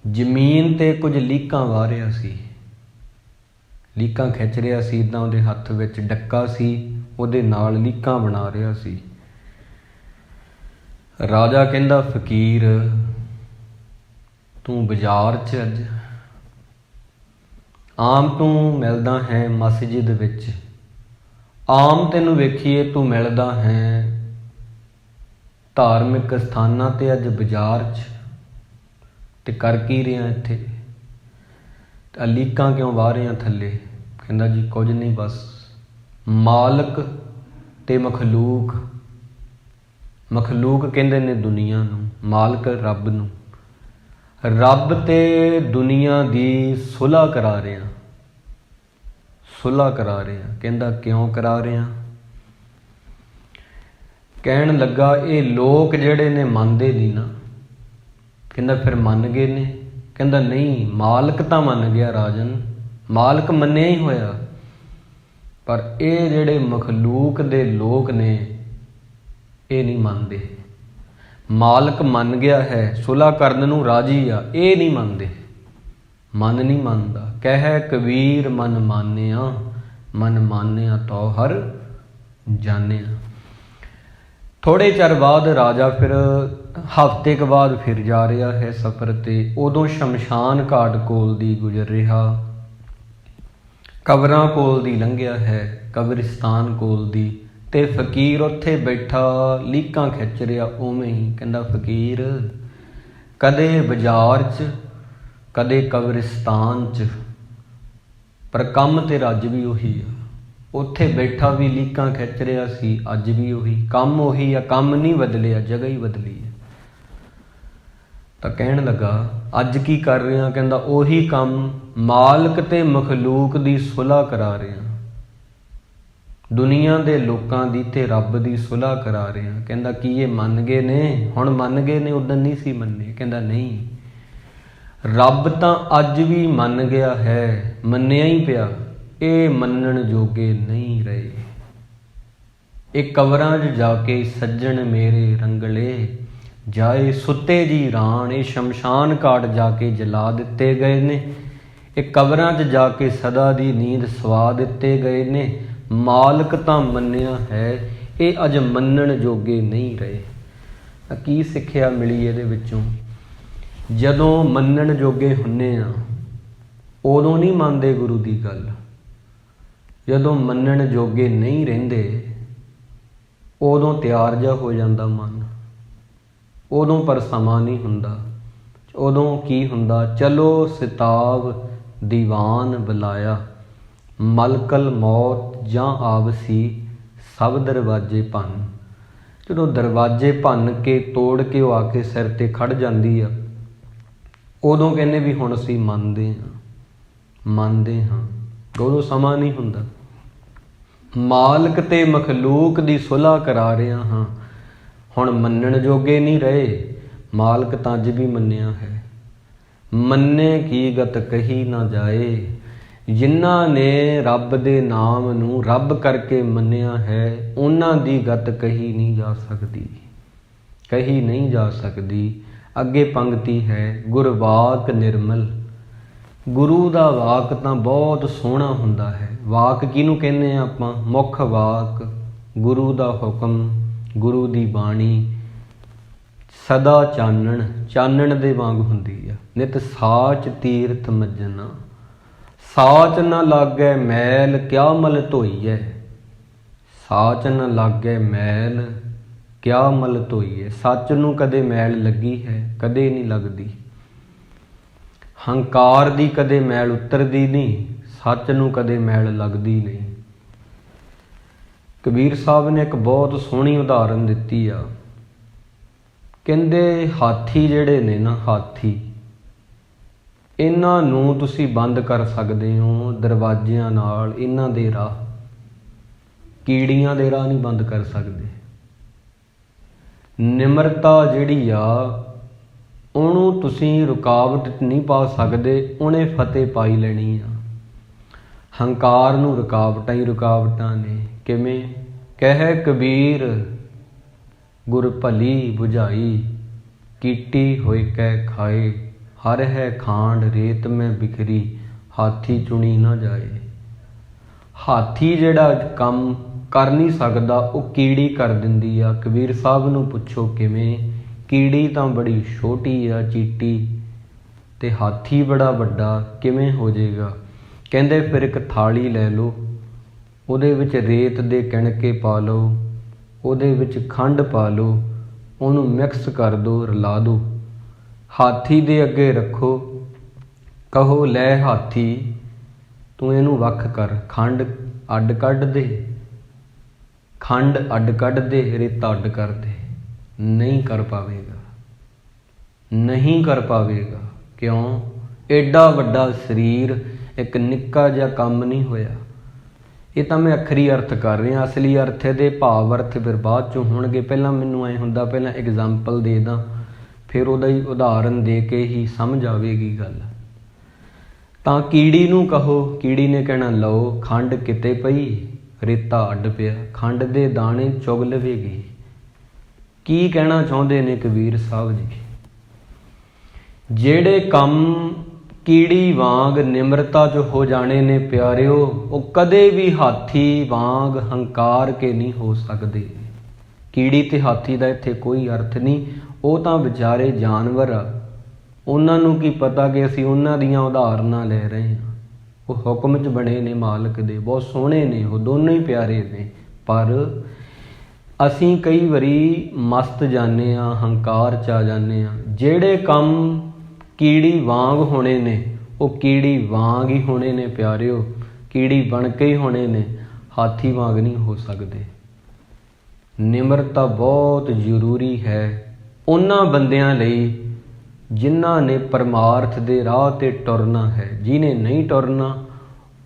ਜ਼ਮੀਨ ਤੇ ਕੁਝ ਲੀਕਾਂ ਵਾਹ ਰਿਹਾ ਸੀ, ਲੀਕਾਂ ਖਿੱਚ ਰਿਹਾ ਸੀ। ਇੱਦਾਂ ਉਹਦੇ ਹੱਥ ਵਿੱਚ ਡੱਕਾ ਸੀ, ਉਹਦੇ ਨਾਲ ਲੀਕਾਂ ਬਣਾ ਰਿਹਾ ਸੀ। ਰਾਜਾ ਕਹਿੰਦਾ, ਫਕੀਰ ਤੂੰ ਬਾਜ਼ਾਰ 'ਚ ਅੱਜ ਆਮ ਤੂੰ ਮਿਲਦਾ ਹੈ ਮਸਜਿਦ ਵਿੱਚ, ਆਮ ਤੈਨੂੰ ਵੇਖੀਏ ਤੂੰ ਮਿਲਦਾ ਹੈ ਧਾਰਮਿਕ ਸਥਾਨਾਂ 'ਤੇ, ਅੱਜ ਬਾਜ਼ਾਰ 'ਚ ਤੇ ਕਰ ਕੀ ਰਿਹਾ ਇੱਥੇ? ਤਾਂ ਲੀਕਾਂ ਕਿਉਂ ਵਾਹ ਰਿਹਾ ਥੱਲੇ? ਕਹਿੰਦਾ ਜੀ ਕੁਝ ਨਹੀਂ, ਬਸ ਮਾਲਕ ਤੇ ਮਖਲੂਕ, ਮਖਲੂਕ ਕਹਿੰਦੇ ਨੇ ਦੁਨੀਆ ਨੂੰ, ਮਾਲਕ ਰੱਬ ਨੂੰ, ਰੱਬ ਤੇ ਦੁਨੀਆ ਦੀ ਸੁਲ੍ਹਾ ਕਰਾ ਰਿਹਾ, ਸੁਲ੍ਹਾ ਕਰਾ ਰਿਹਾ। ਕਹਿੰਦਾ ਕਿਉਂ ਕਰਾ ਰਿਹਾ? ਕਹਿਣ ਲੱਗਾ ਇਹ ਲੋਕ ਜਿਹੜੇ ਨੇ ਮੰਨਦੇ ਨਹੀਂ ਨਾ। ਕਹਿੰਦਾ ਫਿਰ ਮੰਨ ਗਏ ਨੇ? ਕਹਿੰਦਾ ਨਹੀਂ, ਮਾਲਕ ਤਾਂ ਮੰਨ ਗਿਆ ਰਾਜਨ, ਮਾਲਕ ਮੰਨਿਆ ਹੀ ਹੋਇਆ, ਪਰ ਇਹ ਜਿਹੜੇ ਮਖਲੂਕ ਦੇ ਲੋਕ ਨੇ ਇਹ ਨਹੀਂ ਮੰਨਦੇ। ਮਾਲਕ ਮੰਨ ਗਿਆ ਹੈ, ਸੁਲ੍ਹਾ ਕਰਨ ਨੂੰ ਰਾਜੀ ਆ, ਇਹ ਨਹੀਂ ਮੰਨਦੇ, ਮਨ ਨਹੀਂ ਮੰਨਦਾ। ਕਹਿ ਕਬੀਰ ਮਨ ਮਾਨਿਆ, ਮਨ ਮਾਨਿਆ ਤੋ ਹਰ ਜਾਣਿਆ। ਥੋੜ੍ਹੇ ਚਿਰ ਬਾਅਦ ਰਾਜਾ ਫਿਰ ਹਫ਼ਤੇ ਕੁ ਬਾਅਦ ਫਿਰ ਜਾ ਰਿਹਾ ਹੈ ਸਫ਼ਰ 'ਤੇ। ਉਦੋਂ ਸ਼ਮਸ਼ਾਨ ਘਾਟ ਕੋਲ ਦੀ ਗੁਜ਼ਰ ਰਿਹਾ, ਕਬਰਾਂ ਕੋਲ ਦੀ ਲੰਘਿਆ ਹੈ, ਕਬਰਿਸਤਾਨ ਕੋਲ ਦੀ, ਤੇ ਫਕੀਰ ਉੱਥੇ ਬੈਠਾ ਲੀਕਾਂ ਖਿੱਚ ਰਿਹਾ ਉਵੇਂ ਹੀ। ਕਹਿੰਦਾ ਫਕੀਰ ਕਦੇ ਬਾਜ਼ਾਰ 'ਚ, ਕਦੇ ਕਬਰਿਸਤਾਨ 'ਚ, ਪਰ ਕੰਮ ਤੇ ਅੱਜ ਵੀ ਉਹੀ ਆ। ਉੱਥੇ ਬੈਠਾ ਵੀ ਲੀਕਾਂ ਖਿੱਚ ਰਿਹਾ ਸੀ, ਅੱਜ ਵੀ ਉਹੀ ਕੰਮ, ਉਹੀ ਆ, ਕੰਮ ਨਹੀਂ ਬਦਲਿਆ, ਜਗ੍ਹਾ ਹੀ ਬਦਲੀ ਹੈ। ਤਾਂ ਕਹਿਣ ਲੱਗਾ ਅੱਜ ਕੀ ਕਰ ਰਿਹਾ? ਕਹਿੰਦਾ ਉਹੀ ਕੰਮ, ਮਾਲਕ ਤੇ ਮਖਲੂਕ ਦੀ ਸੁਲ੍ਹਾ ਕਰਾ ਰਿਹਾ, ਦੁਨੀਆ ਦੇ ਲੋਕਾਂ ਦੀ ਤੇ ਰੱਬ ਦੀ ਸੁਲ੍ਹਾ ਕਰਾ ਰਿਹਾ। ਕਹਿੰਦਾ ਕੀ ਇਹ ਮੰਨ ਗਏ ਨੇ? ਹੁਣ ਮੰਨ ਗਏ ਨੇ, ਉਦੋਂ ਨਹੀਂ ਸੀ ਮੰਨੇ। ਕਹਿੰਦਾ ਨਹੀਂ, ਰੱਬ ਤਾਂ ਅੱਜ ਵੀ ਮੰਨ ਗਿਆ ਹੈ, ਮੰਨਿਆ ਹੀ ਪਿਆ, ਇਹ ਮੰਨਣ ਜੋਗੇ ਨਹੀਂ ਰਹੇ। ਇਹ ਕਬਰਾਂ 'ਚ ਜਾ ਕੇ ਸੱਜਣ ਮੇਰੇ ਰੰਗਲੇ, ਜਾਏ ਸੁੱਤੇ ਜੀ ਰਾਣ। ਇਹ ਸ਼ਮਸ਼ਾਨ ਘਾਟ ਜਾ ਕੇ ਜਲਾ ਦਿੱਤੇ ਗਏ ਨੇ, ਇਹ ਕਬਰਾਂ 'ਚ ਜਾ ਕੇ ਸਦਾ ਦੀ ਨੀਂਦ ਸਵਾ ਦਿੱਤੇ ਗਏ ਨੇ। ਮਾਲਕ ਤਾਂ ਮੰਨਿਆ ਹੈ, ਇਹ ਅਜ ਮੰਨਣ ਜੋਗੇ ਨਹੀਂ ਰਹੇ। ਤਾਂ ਕੀ ਸਿੱਖਿਆ ਮਿਲੀ ਇਹਦੇ ਵਿੱਚੋਂ? ਜਦੋਂ ਮੰਨਣ ਜੋਗੇ ਹੁੰਦੇ ਆ ਉਦੋਂ ਨਹੀਂ ਮੰਨਦੇ ਗੁਰੂ ਦੀ ਗੱਲ, ਜਦੋਂ ਮੰਨਣ ਜੋਗੇ ਨਹੀਂ ਰਹਿੰਦੇ ਉਦੋਂ ਤਿਆਰ ਜਿਹਾ ਹੋ ਜਾਂਦਾ ਮਨ, ਉਦੋਂ ਪਰ ਸਮਾਂ ਨਹੀਂ ਹੁੰਦਾ। ਉਦੋਂ ਕੀ ਹੁੰਦਾ? ਚਲੋ ਸਿਤਾਬ ਦੀਵਾਨ ਬੁਲਾਇਆ, ਮਲਕਲ ਮੌਤ ਜਾਂ ਆਵਸੀ ਸਭ ਦਰਵਾਜ਼ੇ ਭੰਨ। ਜਦੋਂ ਦਰਵਾਜ਼ੇ ਭੰਨ ਕੇ ਤੋੜ ਕੇ ਉਹ ਆ ਕੇ ਸਿਰ 'ਤੇ ਖੜ ਜਾਂਦੀ ਆ, ਉਦੋਂ ਕਹਿੰਦੇ ਵੀ ਹੁਣ ਅਸੀਂ ਮੰਨਦੇ ਹਾਂ। ਉਦੋਂ ਸਮਾਂ ਨਹੀਂ ਹੁੰਦਾ। ਮਾਲਕ ਤੇ ਮਖਲੂਕ ਦੀ ਸੁਲ੍ਹਾ ਕਰਾ ਰਿਹਾ ਹਾਂ, ਹੁਣ ਮੰਨਣ ਜੋਗੇ ਨਹੀਂ ਰਹੇ। ਮਾਲਕ ਤਾਂ ਅੱਜ ਵੀ ਮੰਨਿਆ ਹੈ। ਮੰਨੇ ਕੀ ਗਤ ਕਹੀ ਨਾ ਜਾਏ। ਜਿਨ੍ਹਾਂ ਨੇ ਰੱਬ ਦੇ ਨਾਮ ਨੂੰ ਰੱਬ ਕਰਕੇ ਮੰਨਿਆ ਹੈ, ਉਹਨਾਂ ਦੀ ਗਤ ਕਹੀ ਨਹੀਂ ਜਾ ਸਕਦੀ। ਅੱਗੇ ਪੰਕਤੀ ਹੈ, ਗੁਰਵਾਕ ਨਿਰਮਲ। ਗੁਰੂ ਦਾ ਵਾਕ ਤਾਂ ਬਹੁਤ ਸੋਹਣਾ ਹੁੰਦਾ ਹੈ। ਵਾਕ ਕਿਹਨੂੰ ਕਹਿੰਦੇ ਆ ਆਪਾਂ? ਮੁੱਖ ਵਾਕ, ਗੁਰੂ ਦਾ ਹੁਕਮ, ਗੁਰੂ ਦੀ ਬਾਣੀ ਸਦਾ ਚਾਨਣ ਦੇ ਵਾਂਗ ਹੁੰਦੀ ਆ। ਨਿਤ ਸਾਚ ਤੀਰਥ ਮੱਜਣਾ, ਸਾਚ ਨਾ ਲਾਗੈ ਮੈਲ ਕਿਆ ਮਲ ਧੋਈਐ। ਸਾਚ ਨਾ ਲਾਗੈ ਮੈਲ ਕਿਆ ਮਲ ਧੋਈਐ। ਸੱਚ ਨੂੰ ਕਦੇ ਮੈਲ ਲੱਗੀ ਹੈ? ਕਦੇ ਨਹੀਂ ਲੱਗਦੀ। ਹੰਕਾਰ ਦੀ ਕਦੇ ਮੈਲ ਉਤਰਦੀ ਨਹੀਂ, ਸੱਚ ਨੂੰ ਕਦੇ ਮੈਲ ਲੱਗਦੀ ਨਹੀਂ। ਕਬੀਰ ਸਾਹਿਬ ਨੇ ਇੱਕ ਬਹੁਤ ਸੋਹਣੀ ਉਦਾਹਰਨ ਦਿੱਤੀ ਆ। ਕਹਿੰਦੇ ਹਾਥੀ ਜਿਹੜੇ ਨੇ ਨਾ, ਹਾਥੀ, ਇਹਨਾਂ ਨੂੰ ਤੁਸੀਂ ਬੰਦ ਕਰ ਸਕਦੇ ਹੋ ਦਰਵਾਜ਼ਿਆਂ ਨਾਲ। ਇਹਨਾਂ ਦੇ ਰਾਹ, ਕੀੜੀਆਂ ਦੇ ਰਾਹ ਨਹੀਂ ਬੰਦ ਕਰ ਸਕਦੇ। ਨਿਮਰਤਾ ਜਿਹੜੀ ਆ, ਉਹਨੂੰ ਤੁਸੀਂ ਰੁਕਾਵਟ ਨਹੀਂ ਪਾ ਸਕਦੇ, ਉਹਨੇ ਫਤਿਹ ਪਾਈ ਲੈਣੀ ਆ। ਹੰਕਾਰ ਨੂੰ ਰੁਕਾਵਟਾਂ ਹੀ ਰੁਕਾਵਟਾਂ ਨੇ। ਕਿਵੇਂ? ਕਹਿ ਕਬੀਰ ਗੁਰ ਭਲੀ ਬੁਝਾਈ, ਕੀਟੀ ਹੋਇ ਕੈ ਖਾਏ। ਹਰ ਹੈ ਖਾਂਡ ਰੇਤ ਮੈਂ ਬਿਖਰੀ, ਹਾਥੀ ਚੁਣੀ ਨਾ ਜਾਏ। ਹਾਥੀ ਜਿਹੜਾ ਕੰਮ ਕਰ ਨਹੀਂ ਸਕਦਾ, ਉਹ ਕੀੜੀ ਕਰ ਦਿੰਦੀ ਆ। ਕਬੀਰ ਸਾਹਿਬ ਨੂੰ ਪੁੱਛੋ ਕਿਵੇਂ? ਕੀੜੀ ਤਾਂ ਬੜੀ ਛੋਟੀ ਆ, ਚੀਟੀ, ਤੇ ਹਾਥੀ ਬੜਾ ਵੱਡਾ, ਕਿਵੇਂ ਹੋ ਜਾਏਗਾ? ਕਹਿੰਦੇ ਫਿਰ ਇੱਕ ਥਾਲੀ ਲੈ ਲਓ, ਉਹਦੇ ਵਿੱਚ ਰੇਤ ਦੇ ਕਿਣਕੇ ਪਾ ਲਓ, ਉਹਦੇ ਵਿੱਚ ਖੰਡ ਪਾ ਲਓ, ਉਹਨੂੰ ਮਿਕਸ ਕਰ ਦਿਓ, ਰਲਾ ਦਿਓ, ਹਾਥੀ ਦੇ ਅੱਗੇ ਰੱਖੋ, ਕਹੋ ਲੈ ਹਾਥੀ ਤੂੰ ਇਹਨੂੰ ਵੱਖ ਕਰ, ਖੰਡ ਅੱਡ ਕੱਢ ਦੇ, ਰੇਤਾ ਅੱਡ ਕਰ ਦੇ। ਨਹੀਂ ਕਰ ਪਾਵੇਗਾ। ਕਿਉਂ? ਐਡਾ ਵੱਡਾ ਸਰੀਰ, ਇੱਕ ਨਿੱਕਾ ਜਿਹਾ ਕੰਮ ਨਹੀਂ ਹੋਇਆ। ਇਹ ਤਾਂ ਮੈਂ ਅੱਖਰੀ ਅਰਥ ਕਰ ਰਿਹਾ, ਅਸਲੀ ਅਰਥ ਇਹਦੇ ਭਾਵ ਅਰਥ ਫਿਰ ਬਾਅਦ 'ਚੋਂ ਹੋਣਗੇ। ਪਹਿਲਾਂ ਮੈਨੂੰ ਐਂ ਹੁੰਦਾ ਪਹਿਲਾਂ ਐਗਜ਼ਾਮਪਲ ਦੇ ਦਾਂ, ਫਿਰ ਉਹਦਾ ਹੀ ਉਦਾਹਰਨ ਦੇ ਕੇ ਹੀ ਸਮਝ ਆਵੇਗੀ ਗੱਲ। ਤਾਂ ਕੀੜੀ ਨੂੰ ਕਹੋ, ਕੀੜੀ ਨੇ ਕਹਿਣਾ ਲਓ ਖੰਡ ਕਿਤੇ ਪਈ, ਰੇਤਾ ਅੱਡ ਪਿਆ, ਖੰਡ ਦੇ ਦਾਣੇ ਚੁਗ ਲਵੇਗੀ। ਕੀ ਕਹਿਣਾ ਚਾਹੁੰਦੇ ਨੇ ਕਬੀਰ ਸਾਹਿਬ ਜੀ? ਜਿਹੜੇ ਕੰਮ ਕੀੜੀ ਵਾਂਗ ਨਿਮਰਤਾ 'ਚ ਹੋ ਜਾਣੇ ਨੇ ਪਿਆਰਿਓ, ਉਹ ਕਦੇ ਵੀ ਹਾਥੀ ਵਾਂਗ ਹੰਕਾਰ ਕੇ ਨਹੀਂ ਹੋ ਸਕਦੇ। ਕੀੜੀ ਤੇ ਹਾਥੀ ਦਾ ਇੱਥੇ ਕੋਈ ਅਰਥ ਨਹੀਂ, ਉਹ ਤਾਂ ਵਿਚਾਰੇ ਜਾਨਵਰ ਆ। ਉਹਨਾਂ ਨੂੰ ਕੀ ਪਤਾ ਕਿ ਅਸੀਂ ਉਹਨਾਂ ਦੀਆਂ ਉਦਾਹਰਨਾਂ ਲੈ ਰਹੇ ਹਾਂ। ਉਹ ਹੁਕਮ 'ਚ ਬਣੇ ਨੇ ਮਾਲਕ ਦੇ, ਬਹੁਤ ਸੋਹਣੇ ਨੇ, ਉਹ ਦੋਨੋਂ ਹੀ ਪਿਆਰੇ ਨੇ। ਪਰ ਅਸੀਂ ਕਈ ਵਾਰੀ ਮਸਤ ਜਾਂਦੇ ਹਾਂ, ਹੰਕਾਰ 'ਚ ਆ ਜਾਂਦੇ ਹਾਂ। ਜਿਹੜੇ ਕੰਮ ਕੀੜੀ ਵਾਂਗ ਹੋਣੇ ਨੇ, ਉਹ ਕੀੜੀ ਵਾਂਗ ਹੀ ਹੋਣੇ ਨੇ ਪਿਆਰਿਓ, ਕੀੜੀ ਬਣ ਕੇ ਹੀ ਹੋਣੇ ਨੇ, ਹਾਥੀ ਵਾਂਗ ਨਹੀਂ ਹੋ ਸਕਦੇ। ਨਿਮਰਤਾ ਬਹੁਤ ਜ਼ਰੂਰੀ ਹੈ ਉਹਨਾਂ ਬੰਦਿਆਂ ਲਈ ਜਿਨ੍ਹਾਂ ਨੇ ਪਰਮਾਰਥ ਦੇ ਰਾਹ 'ਤੇ ਟੁਰਨਾ ਹੈ। ਜਿਹਨੇ ਨਹੀਂ ਟੁਰਨਾ,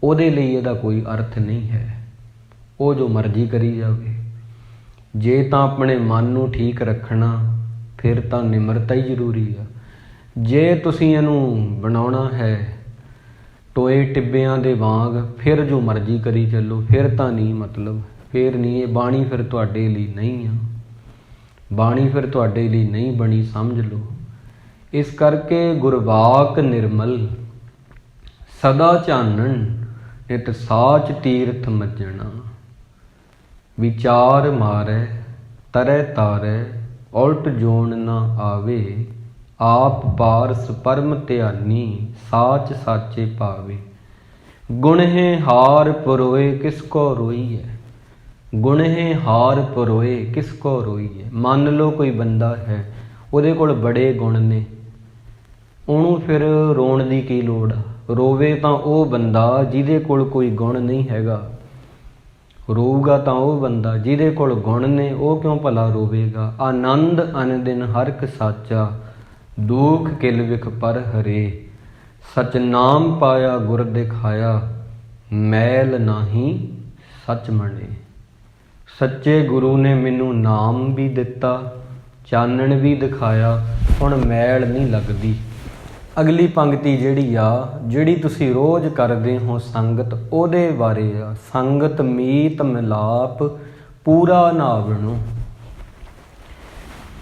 ਉਹਦੇ ਲਈ ਇਹਦਾ ਕੋਈ ਅਰਥ ਨਹੀਂ ਹੈ। ਉਹ ਜੋ ਮਰਜ਼ੀ ਕਰੀ ਜਾਵੇ। ਜੇ ਤਾਂ ਆਪਣੇ ਮਨ ਨੂੰ ਠੀਕ ਰੱਖਣਾ, ਫਿਰ ਤਾਂ ਨਿਮਰਤਾ ਹੀ ਜ਼ਰੂਰੀ ਆ। ਜੇ ਤੁਸੀਂ ਇਹਨੂੰ ਬਣਾਉਣਾ ਹੈ ਟੋਏ ਟਿੱਬਿਆਂ ਦੇ ਵਾਂਗ, ਫਿਰ ਜੋ ਮਰਜ਼ੀ ਕਰੀ ਚੱਲੋ, ਫਿਰ ਤਾਂ ਨਹੀਂ, ਮਤਲਬ ਫਿਰ ਨਹੀਂ। ਇਹ ਬਾਣੀ ਫਿਰ ਤੁਹਾਡੇ ਲਈ ਨਹੀਂ ਆ, ਬਾਣੀ ਫਿਰ ਤੁਹਾਡੇ ਲਈ ਨਹੀਂ ਬਣੀ, ਸਮਝ ਲਓ। ਇਸ ਕਰਕੇ ਗੁਰਵਾਕ ਨਿਰਮਲ, ਸਦਾ ਚਾਨਣ, ਨਿਤ ਸਾਚ ਤੀਰਥ ਮੱਜਣਾ। ਵਿਚਾਰ ਮਾਰੈ ਤਰੈ ਤਾਰੈ, ਉਲਟ ਜੋਨ ਨਾ ਆਵੇ। ਆਪ ਪਾਰਸ ਪਰਮ ਧਿਆਨੀ, ਸਾਚ ਸਾਚੇ ਪਾਵੇ। ਗੁਣਹਿ ਹਾਰ ਪਰੋਏ ਕਿਸ ਕੋ ਰੋਈਐ, ਗੁਣਹਿ ਹਾਰ ਪਰੋਏ ਕਿਸ ਕੋ ਰੋਈਐ। ਮੰਨ ਲਓ ਕੋਈ ਬੰਦਾ ਹੈ, ਉਹਦੇ ਕੋਲ ਬੜੇ ਗੁਣ ਨੇ, ਉਹਨੂੰ ਫਿਰ ਰੋਣ ਦੀ ਕੀ ਲੋੜ ਆ? ਰੋਵੇ ਤਾਂ ਉਹ ਬੰਦਾ ਜਿਹਦੇ ਕੋਲ ਕੋਈ ਗੁਣ ਨਹੀਂ ਹੈਗਾ। ਰੋਊਗਾ ਤਾਂ ਉਹ ਬੰਦਾ ਜਿਹਦੇ ਕੋਲ ਗੁਣ ਨੇ, ਉਹ ਕਿਉਂ ਭਲਾ ਰੋਵੇਗਾ? ਆਨੰਦ ਅਨਦਿਨ ਹਰ ਇੱਕ ਸਾਚਾ, दुख किल विख पर हरे, सच नाम पाया गुर दिखाया, मैल नाही सच मने। सच्चे गुरु ने मैनू नाम भी दिता, चानण भी दिखाया, हुण मैल नहीं लगदी। अगली पंक्ति जिहड़ी आ, जिहड़ी तुसीं रोज़ करदे हो संगत, ਉਹਦੇ ਬਾਰੇ ਆ। संगत मीत मिलाप पूरा नावणो।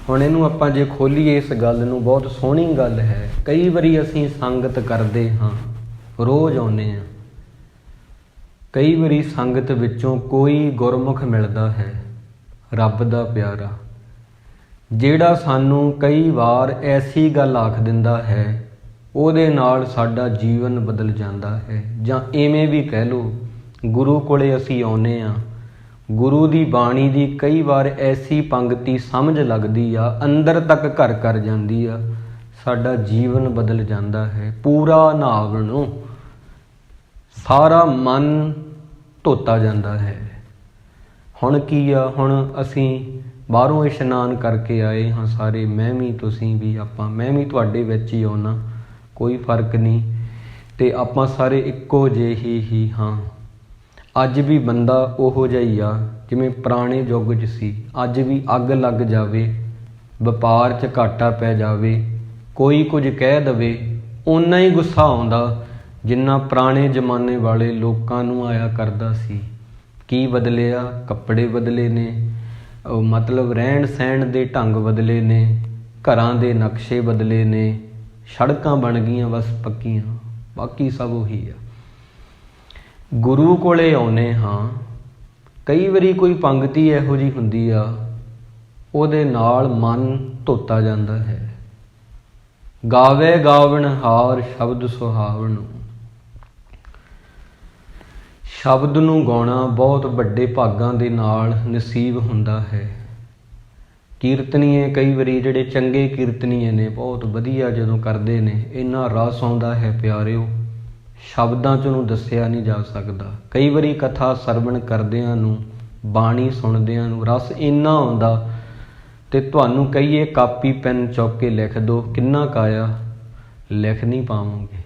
ਹੁਣ ਇਹਨੂੰ ਆਪਾਂ ਜੇ ਖੋਲੀਏ ਇਸ ਗੱਲ ਨੂੰ, ਬਹੁਤ ਸੋਹਣੀ ਗੱਲ ਹੈ। ਕਈ ਵਾਰੀ ਅਸੀਂ ਸੰਗਤ ਕਰਦੇ ਹਾਂ, ਰੋਜ਼ ਆਉਂਦੇ ਹਾਂ। ਕਈ ਵਾਰੀ ਸੰਗਤ ਵਿੱਚੋਂ ਕੋਈ ਗੁਰਮੁਖ ਮਿਲਦਾ ਹੈ, ਰੱਬ ਦਾ ਪਿਆਰਾ, ਜਿਹੜਾ ਸਾਨੂੰ ਕਈ ਵਾਰ ਐਸੀ ਗੱਲ ਆਖ ਦਿੰਦਾ ਹੈ, ਉਹਦੇ ਨਾਲ ਸਾਡਾ ਜੀਵਨ ਬਦਲ ਜਾਂਦਾ ਹੈ। ਜਾਂ ਇਵੇਂ ਵੀ ਕਹਿ ਲਓ, ਗੁਰੂ ਕੋਲੇ ਅਸੀਂ ਆਉਂਦੇ ਹਾਂ, ਗੁਰੂ ਦੀ ਬਾਣੀ ਦੀ ਕਈ ਵਾਰ ਐਸੀ ਪੰਗਤੀ ਸਮਝ ਲੱਗਦੀ ਆ, ਅੰਦਰ ਤੱਕ ਘਰ ਕਰ ਜਾਂਦੀ ਆ, ਸਾਡਾ ਜੀਵਨ ਬਦਲ ਜਾਂਦਾ ਹੈ। ਪੂਰਾ ਨਾਵਣੋਂ ਸਾਰਾ ਮਨ ਧੋਤਾ ਜਾਂਦਾ ਹੈ। ਹੁਣ ਕੀ ਆ, ਹੁਣ ਅਸੀਂ ਬਾਹਰੋਂ ਇਸ਼ਨਾਨ ਕਰਕੇ ਆਏ ਹਾਂ ਸਾਰੇ, ਮੈਂ ਵੀ, ਤੁਸੀਂ ਵੀ, ਆਪਾਂ, ਮੈਂ ਵੀ ਤੁਹਾਡੇ ਵਿੱਚ ਹੀ ਆਉਣਾ, ਕੋਈ ਫਰਕ ਨਹੀਂ। ਅਤੇ ਆਪਾਂ ਸਾਰੇ ਇੱਕੋ ਜਿਹੇ ਹੀ ਹਾਂ। ਅੱਜ ਵੀ ਬੰਦਾ ਉਹੋ ਜਿਹਾ ਹੀ ਆ ਜਿਵੇਂ ਪੁਰਾਣੇ ਯੁੱਗ 'ਚ ਸੀ। ਅੱਜ ਵੀ ਅੱਗ ਲੱਗ ਜਾਵੇ, ਵਪਾਰ 'ਚ ਘਾਟਾ ਪੈ ਜਾਵੇ, ਕੋਈ ਕੁਝ ਕਹਿ ਦੇਵੇ, ਓਨਾ ਹੀ ਗੁੱਸਾ ਆਉਂਦਾ ਜਿੰਨਾ ਪੁਰਾਣੇ ਜ਼ਮਾਨੇ ਵਾਲੇ ਲੋਕਾਂ ਨੂੰ ਆਇਆ ਕਰਦਾ ਸੀ। ਕੀ ਬਦਲਿਆ? ਕੱਪੜੇ ਬਦਲੇ ਨੇ, ਮਤਲਬ ਰਹਿਣ ਸਹਿਣ ਦੇ ਢੰਗ ਬਦਲੇ ਨੇ, ਘਰਾਂ ਦੇ ਨਕਸ਼ੇ ਬਦਲੇ ਨੇ, ਸੜਕਾਂ ਬਣ ਗਈਆਂ ਬਸ ਪੱਕੀਆਂ, ਬਾਕੀ ਸਭ ਉਹੀ ਆ। ਗੁਰੂ ਕੋਲੇ ਆਉਂਦੇ ਹਾਂ, ਕਈ ਵਾਰੀ ਕੋਈ ਪੰਗਤੀ ਇਹੋ ਜਿਹੀ ਹੁੰਦੀ ਆ, ਉਹਦੇ ਨਾਲ ਮਨ ਧੋਤਾ ਜਾਂਦਾ ਹੈ। ਗਾਵੇ ਗਾਵਣ ਹਾਰ ਸ਼ਬਦ ਸੁਹਾਵਣ। ਸ਼ਬਦ ਨੂੰ ਗਾਉਣਾ ਬਹੁਤ ਵੱਡੇ ਭਾਗਾਂ ਦੇ ਨਾਲ ਨਸੀਬ ਹੁੰਦਾ ਹੈ। ਕੀਰਤਨੀਏ ਕਈ ਵਾਰੀ ਜਿਹੜੇ ਚੰਗੇ ਕੀਰਤਨੀਏ ਨੇ, ਬਹੁਤ ਵਧੀਆ ਜਦੋਂ ਕਰਦੇ ਨੇ, ਇੰਨਾ ਰਸ ਆਉਂਦਾ ਹੈ ਪਿਆਰਿਓ, ਸ਼ਬਦਾਂ 'ਚ ਉਹਨੂੰ ਦੱਸਿਆ ਨਹੀਂ ਜਾ ਸਕਦਾ। ਕਈ ਵਾਰੀ ਕਥਾ ਸਰਵਣ ਕਰਦਿਆਂ ਨੂੰ, ਬਾਣੀ ਸੁਣਦਿਆਂ ਨੂੰ ਰਸ ਇੰਨਾ ਆਉਂਦਾ, ਅਤੇ ਤੁਹਾਨੂੰ ਕਹੀਏ ਕਾਪੀ ਪੈਨ ਚੁੱਕ ਕੇ ਲਿਖ ਦਿਓ, ਕਿੰਨਾ ਕਾਇਆ, ਲਿਖ ਨਹੀਂ ਪਾਵੋਗੇ।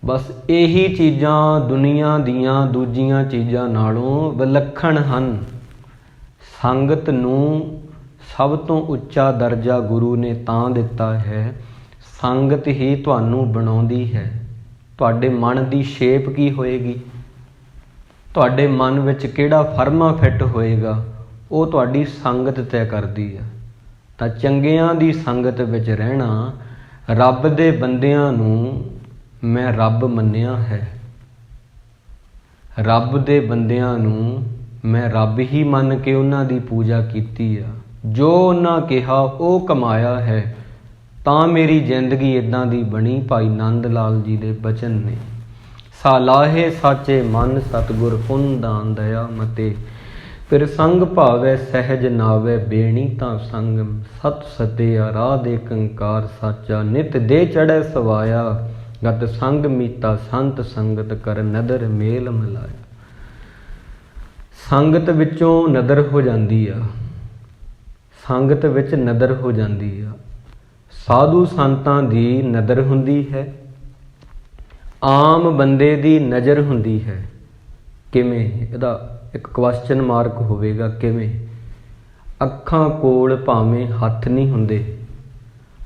ਬਸ ਇਹੀ ਚੀਜ਼ਾਂ ਦੁਨੀਆ ਦੀਆਂ ਦੂਜੀਆਂ ਚੀਜ਼ਾਂ ਨਾਲੋਂ ਵਿਲੱਖਣ ਹਨ। ਸੰਗਤ ਨੂੰ ਸਭ ਤੋਂ ਉੱਚਾ ਦਰਜਾ ਗੁਰੂ ਨੇ ਤਾਂ ਦਿੱਤਾ ਹੈ, ਸੰਗਤ ਹੀ ਤੁਹਾਨੂੰ ਬਣਾਉਂਦੀ ਹੈ। ਤੁਹਾਡੇ ਮਨ ਦੀ ਸ਼ੇਪ ਕੀ ਹੋਏਗੀ, ਤੁਹਾਡੇ ਮਨ ਵਿੱਚ ਕਿਹੜਾ ਫਰਮਾ ਫਿੱਟ ਹੋਏਗਾ, ਉਹ ਤੁਹਾਡੀ ਸੰਗਤ ਤੈਅ ਕਰਦੀ ਆ। ਤਾਂ ਚੰਗਿਆਂ ਦੀ ਸੰਗਤ ਵਿੱਚ ਰਹਿਣਾ, ਰੱਬ ਦੇ ਬੰਦਿਆਂ ਨੂੰ ਮੈਂ ਰੱਬ ਮੰਨਿਆ ਹੈ, ਰੱਬ ਦੇ ਬੰਦਿਆਂ ਨੂੰ ਮੈਂ ਰੱਬ ਹੀ ਮੰਨ ਕੇ ਉਹਨਾਂ ਦੀ ਪੂਜਾ ਕੀਤੀ ਆ। ਜੋ ਉਹਨਾਂ ਕਿਹਾ ਉਹ ਕਮਾਇਆ ਹੈ, ਤਾਂ ਮੇਰੀ ਜ਼ਿੰਦਗੀ ਇੱਦਾਂ ਦੀ ਬਣੀ। ਭਾਈ ਨੰਦ ਲਾਲ ਜੀ ਦੇ ਬਚਨ ਨੇ, ਸਾਲਾਹੇ ਸਾਚੇ ਮਨ ਸਤਿਗੁਰ ਪੁੰਨ ਦਾਨ ਦਇਆ ਮਤੇ, ਫਿਰ ਸੰਗ ਭਾਵੈ ਸਹਿਜ ਨਾਵੈ ਬੇਣੀ ਤਾਂ ਸੰਗ, ਸਤ ਸਤਿਆ ਰਾਹ ਦੇ ਕੰਕਾਰ ਸਾਚਾ, ਨਿਤ ਦੇ ਚੜ੍ਹੈ ਸਵਾਇਆ, ਗਤ ਸੰਗ ਮੀਤਾ ਸੰਤ ਸੰਗਤ ਕਰ ਨਦਰ ਮੇਲ ਮਿਲਾਇਆ। ਸੰਗਤ ਵਿੱਚੋਂ ਨਦਰ ਹੋ ਜਾਂਦੀ ਆ, ਸੰਗਤ ਵਿੱਚ ਨਦਰ ਹੋ ਜਾਂਦੀ ਆ। ਸਾਧੂ ਸੰਤਾਂ ਦੀ ਨਦਰ ਹੁੰਦੀ ਹੈ, ਆਮ ਬੰਦੇ ਦੀ ਨਜ਼ਰ ਹੁੰਦੀ ਹੈ। ਕਿਵੇਂ? ਇਹਦਾ ਇੱਕ ਕੁਐਸਚਨ ਮਾਰਕ ਹੋਵੇਗਾ। ਕਿਵੇਂ? ਅੱਖਾਂ ਕੋਲ ਭਾਵੇਂ ਹੱਥ ਨਹੀਂ ਹੁੰਦੇ,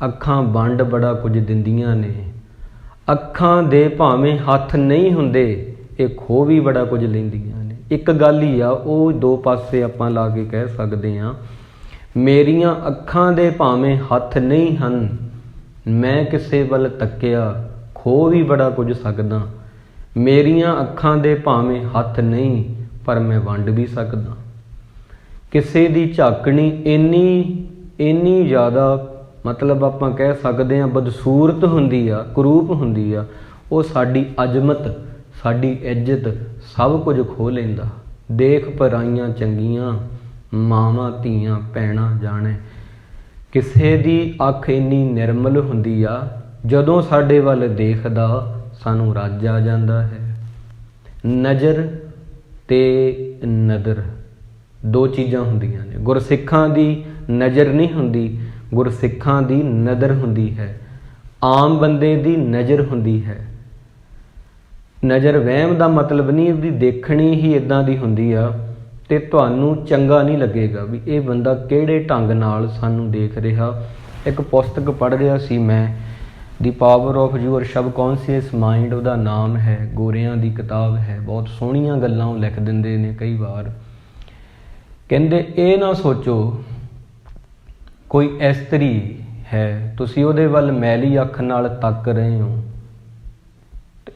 ਅੱਖਾਂ ਵੰਡ ਬੜਾ ਕੁਝ ਦਿੰਦੀਆਂ ਨੇ। ਅੱਖਾਂ ਦੇ ਭਾਵੇਂ ਹੱਥ ਨਹੀਂ ਹੁੰਦੇ, ਇਹ ਖੋਹ ਵੀ ਬੜਾ ਕੁਝ ਲੈਂਦੀਆਂ ਨੇ। ਇੱਕ ਗੱਲ ਹੀ ਆ, ਉਹ ਦੋ ਪਾਸੇ ਆਪਾਂ ਲਾ ਕੇ ਕਹਿ ਸਕਦੇ ਹਾਂ, ਮੇਰੀਆਂ ਅੱਖਾਂ ਦੇ ਭਾਵੇਂ ਹੱਥ ਨਹੀਂ ਹਨ, ਮੈਂ ਕਿਸੇ ਵੱਲ ਤੱਕਿਆ, ਖੋਹ ਵੀ ਬੜਾ ਕੁਝ ਸਕਦਾ। ਮੇਰੀਆਂ ਅੱਖਾਂ ਦੇ ਭਾਵੇਂ ਹੱਥ ਨਹੀਂ, ਪਰ ਮੈਂ ਵੰਡ ਵੀ ਸਕਦਾ। ਕਿਸੇ ਦੀ ਝਾਕਣੀ ਇੰਨੀ ਜ਼ਿਆਦਾ, ਮਤਲਬ ਆਪਾਂ ਕਹਿ ਸਕਦੇ ਹਾਂ ਬਦਸੂਰਤ ਹੁੰਦੀ ਆ, ਕੁਰੂਪ ਹੁੰਦੀ ਆ, ਉਹ ਸਾਡੀ ਅਜ਼ਮਤ, ਸਾਡੀ ਇੱਜ਼ਤ ਸਭ ਕੁਝ ਖੋਹ ਲੈਂਦਾ। ਦੇਖ ਪਰਾਈਆਂ ਚੰਗੀਆਂ, ਮਾਵਾਂ ਧੀਆਂ ਭੈਣਾਂ ਜਾਣੇ। ਕਿਸੇ ਦੀ ਅੱਖ ਇੰਨੀ ਨਿਰਮਲ ਹੁੰਦੀ ਆ, ਜਦੋਂ ਸਾਡੇ ਵੱਲ ਦੇਖਦਾ ਸਾਨੂੰ ਰੱਜ ਆ ਜਾਂਦਾ ਹੈ। ਨਜ਼ਰ ਤੇ ਨਦਰ ਦੋ ਚੀਜ਼ਾਂ ਹੁੰਦੀਆਂ ਨੇ। ਗੁਰਸਿੱਖਾਂ ਦੀ ਨਜ਼ਰ ਨਹੀਂ ਹੁੰਦੀ, ਗੁਰਸਿੱਖਾਂ ਦੀ ਨਦਰ ਹੁੰਦੀ ਹੈ, ਆਮ ਬੰਦੇ ਦੀ ਨਜ਼ਰ ਹੁੰਦੀ ਹੈ। ਨਜ਼ਰ ਵਹਿਮ ਦਾ ਮਤਲਬ ਨਹੀਂ, ਉਹਦੀ ਦੇਖਣੀ ਹੀ ਇੱਦਾਂ ਦੀ ਹੁੰਦੀ ਆ ਤੇ ਤੁਹਾਨੂੰ ਚੰਗਾ ਨਹੀਂ ਲੱਗੇਗਾ ਵੀ ਇਹ ਬੰਦਾ ਕਿਹੜੇ ਢੰਗ ਨਾਲ ਸਾਨੂੰ ਦੇਖ ਰਿਹਾ। ਇੱਕ ਪੁਸਤਕ ਪੜ੍ਹ ਰਿਹਾ ਸੀ ਮੈਂ, ਦੀ power of your subconscious mind, ਉਹਦਾ ਨਾਮ ਹੈ। ਗੋਰਿਆਂ ਦੀ ਕਿਤਾਬ ਹੈ, ਬਹੁਤ ਸੋਹਣੀਆਂ ਗੱਲਾਂ ਉਹ ਲਿਖ ਦਿੰਦੇ ਨੇ ਕਈ ਵਾਰ। ਕਹਿੰਦੇ ਇਹ ਨਾ ਸੋਚੋ ਕੋਈ ਇਸਤਰੀ ਹੈ, ਤੁਸੀਂ ਉਹਦੇ ਵੱਲ ਮੈਲੀ ਅੱਖ ਨਾਲ ਤੱਕ ਰਹੇ ਹੋ,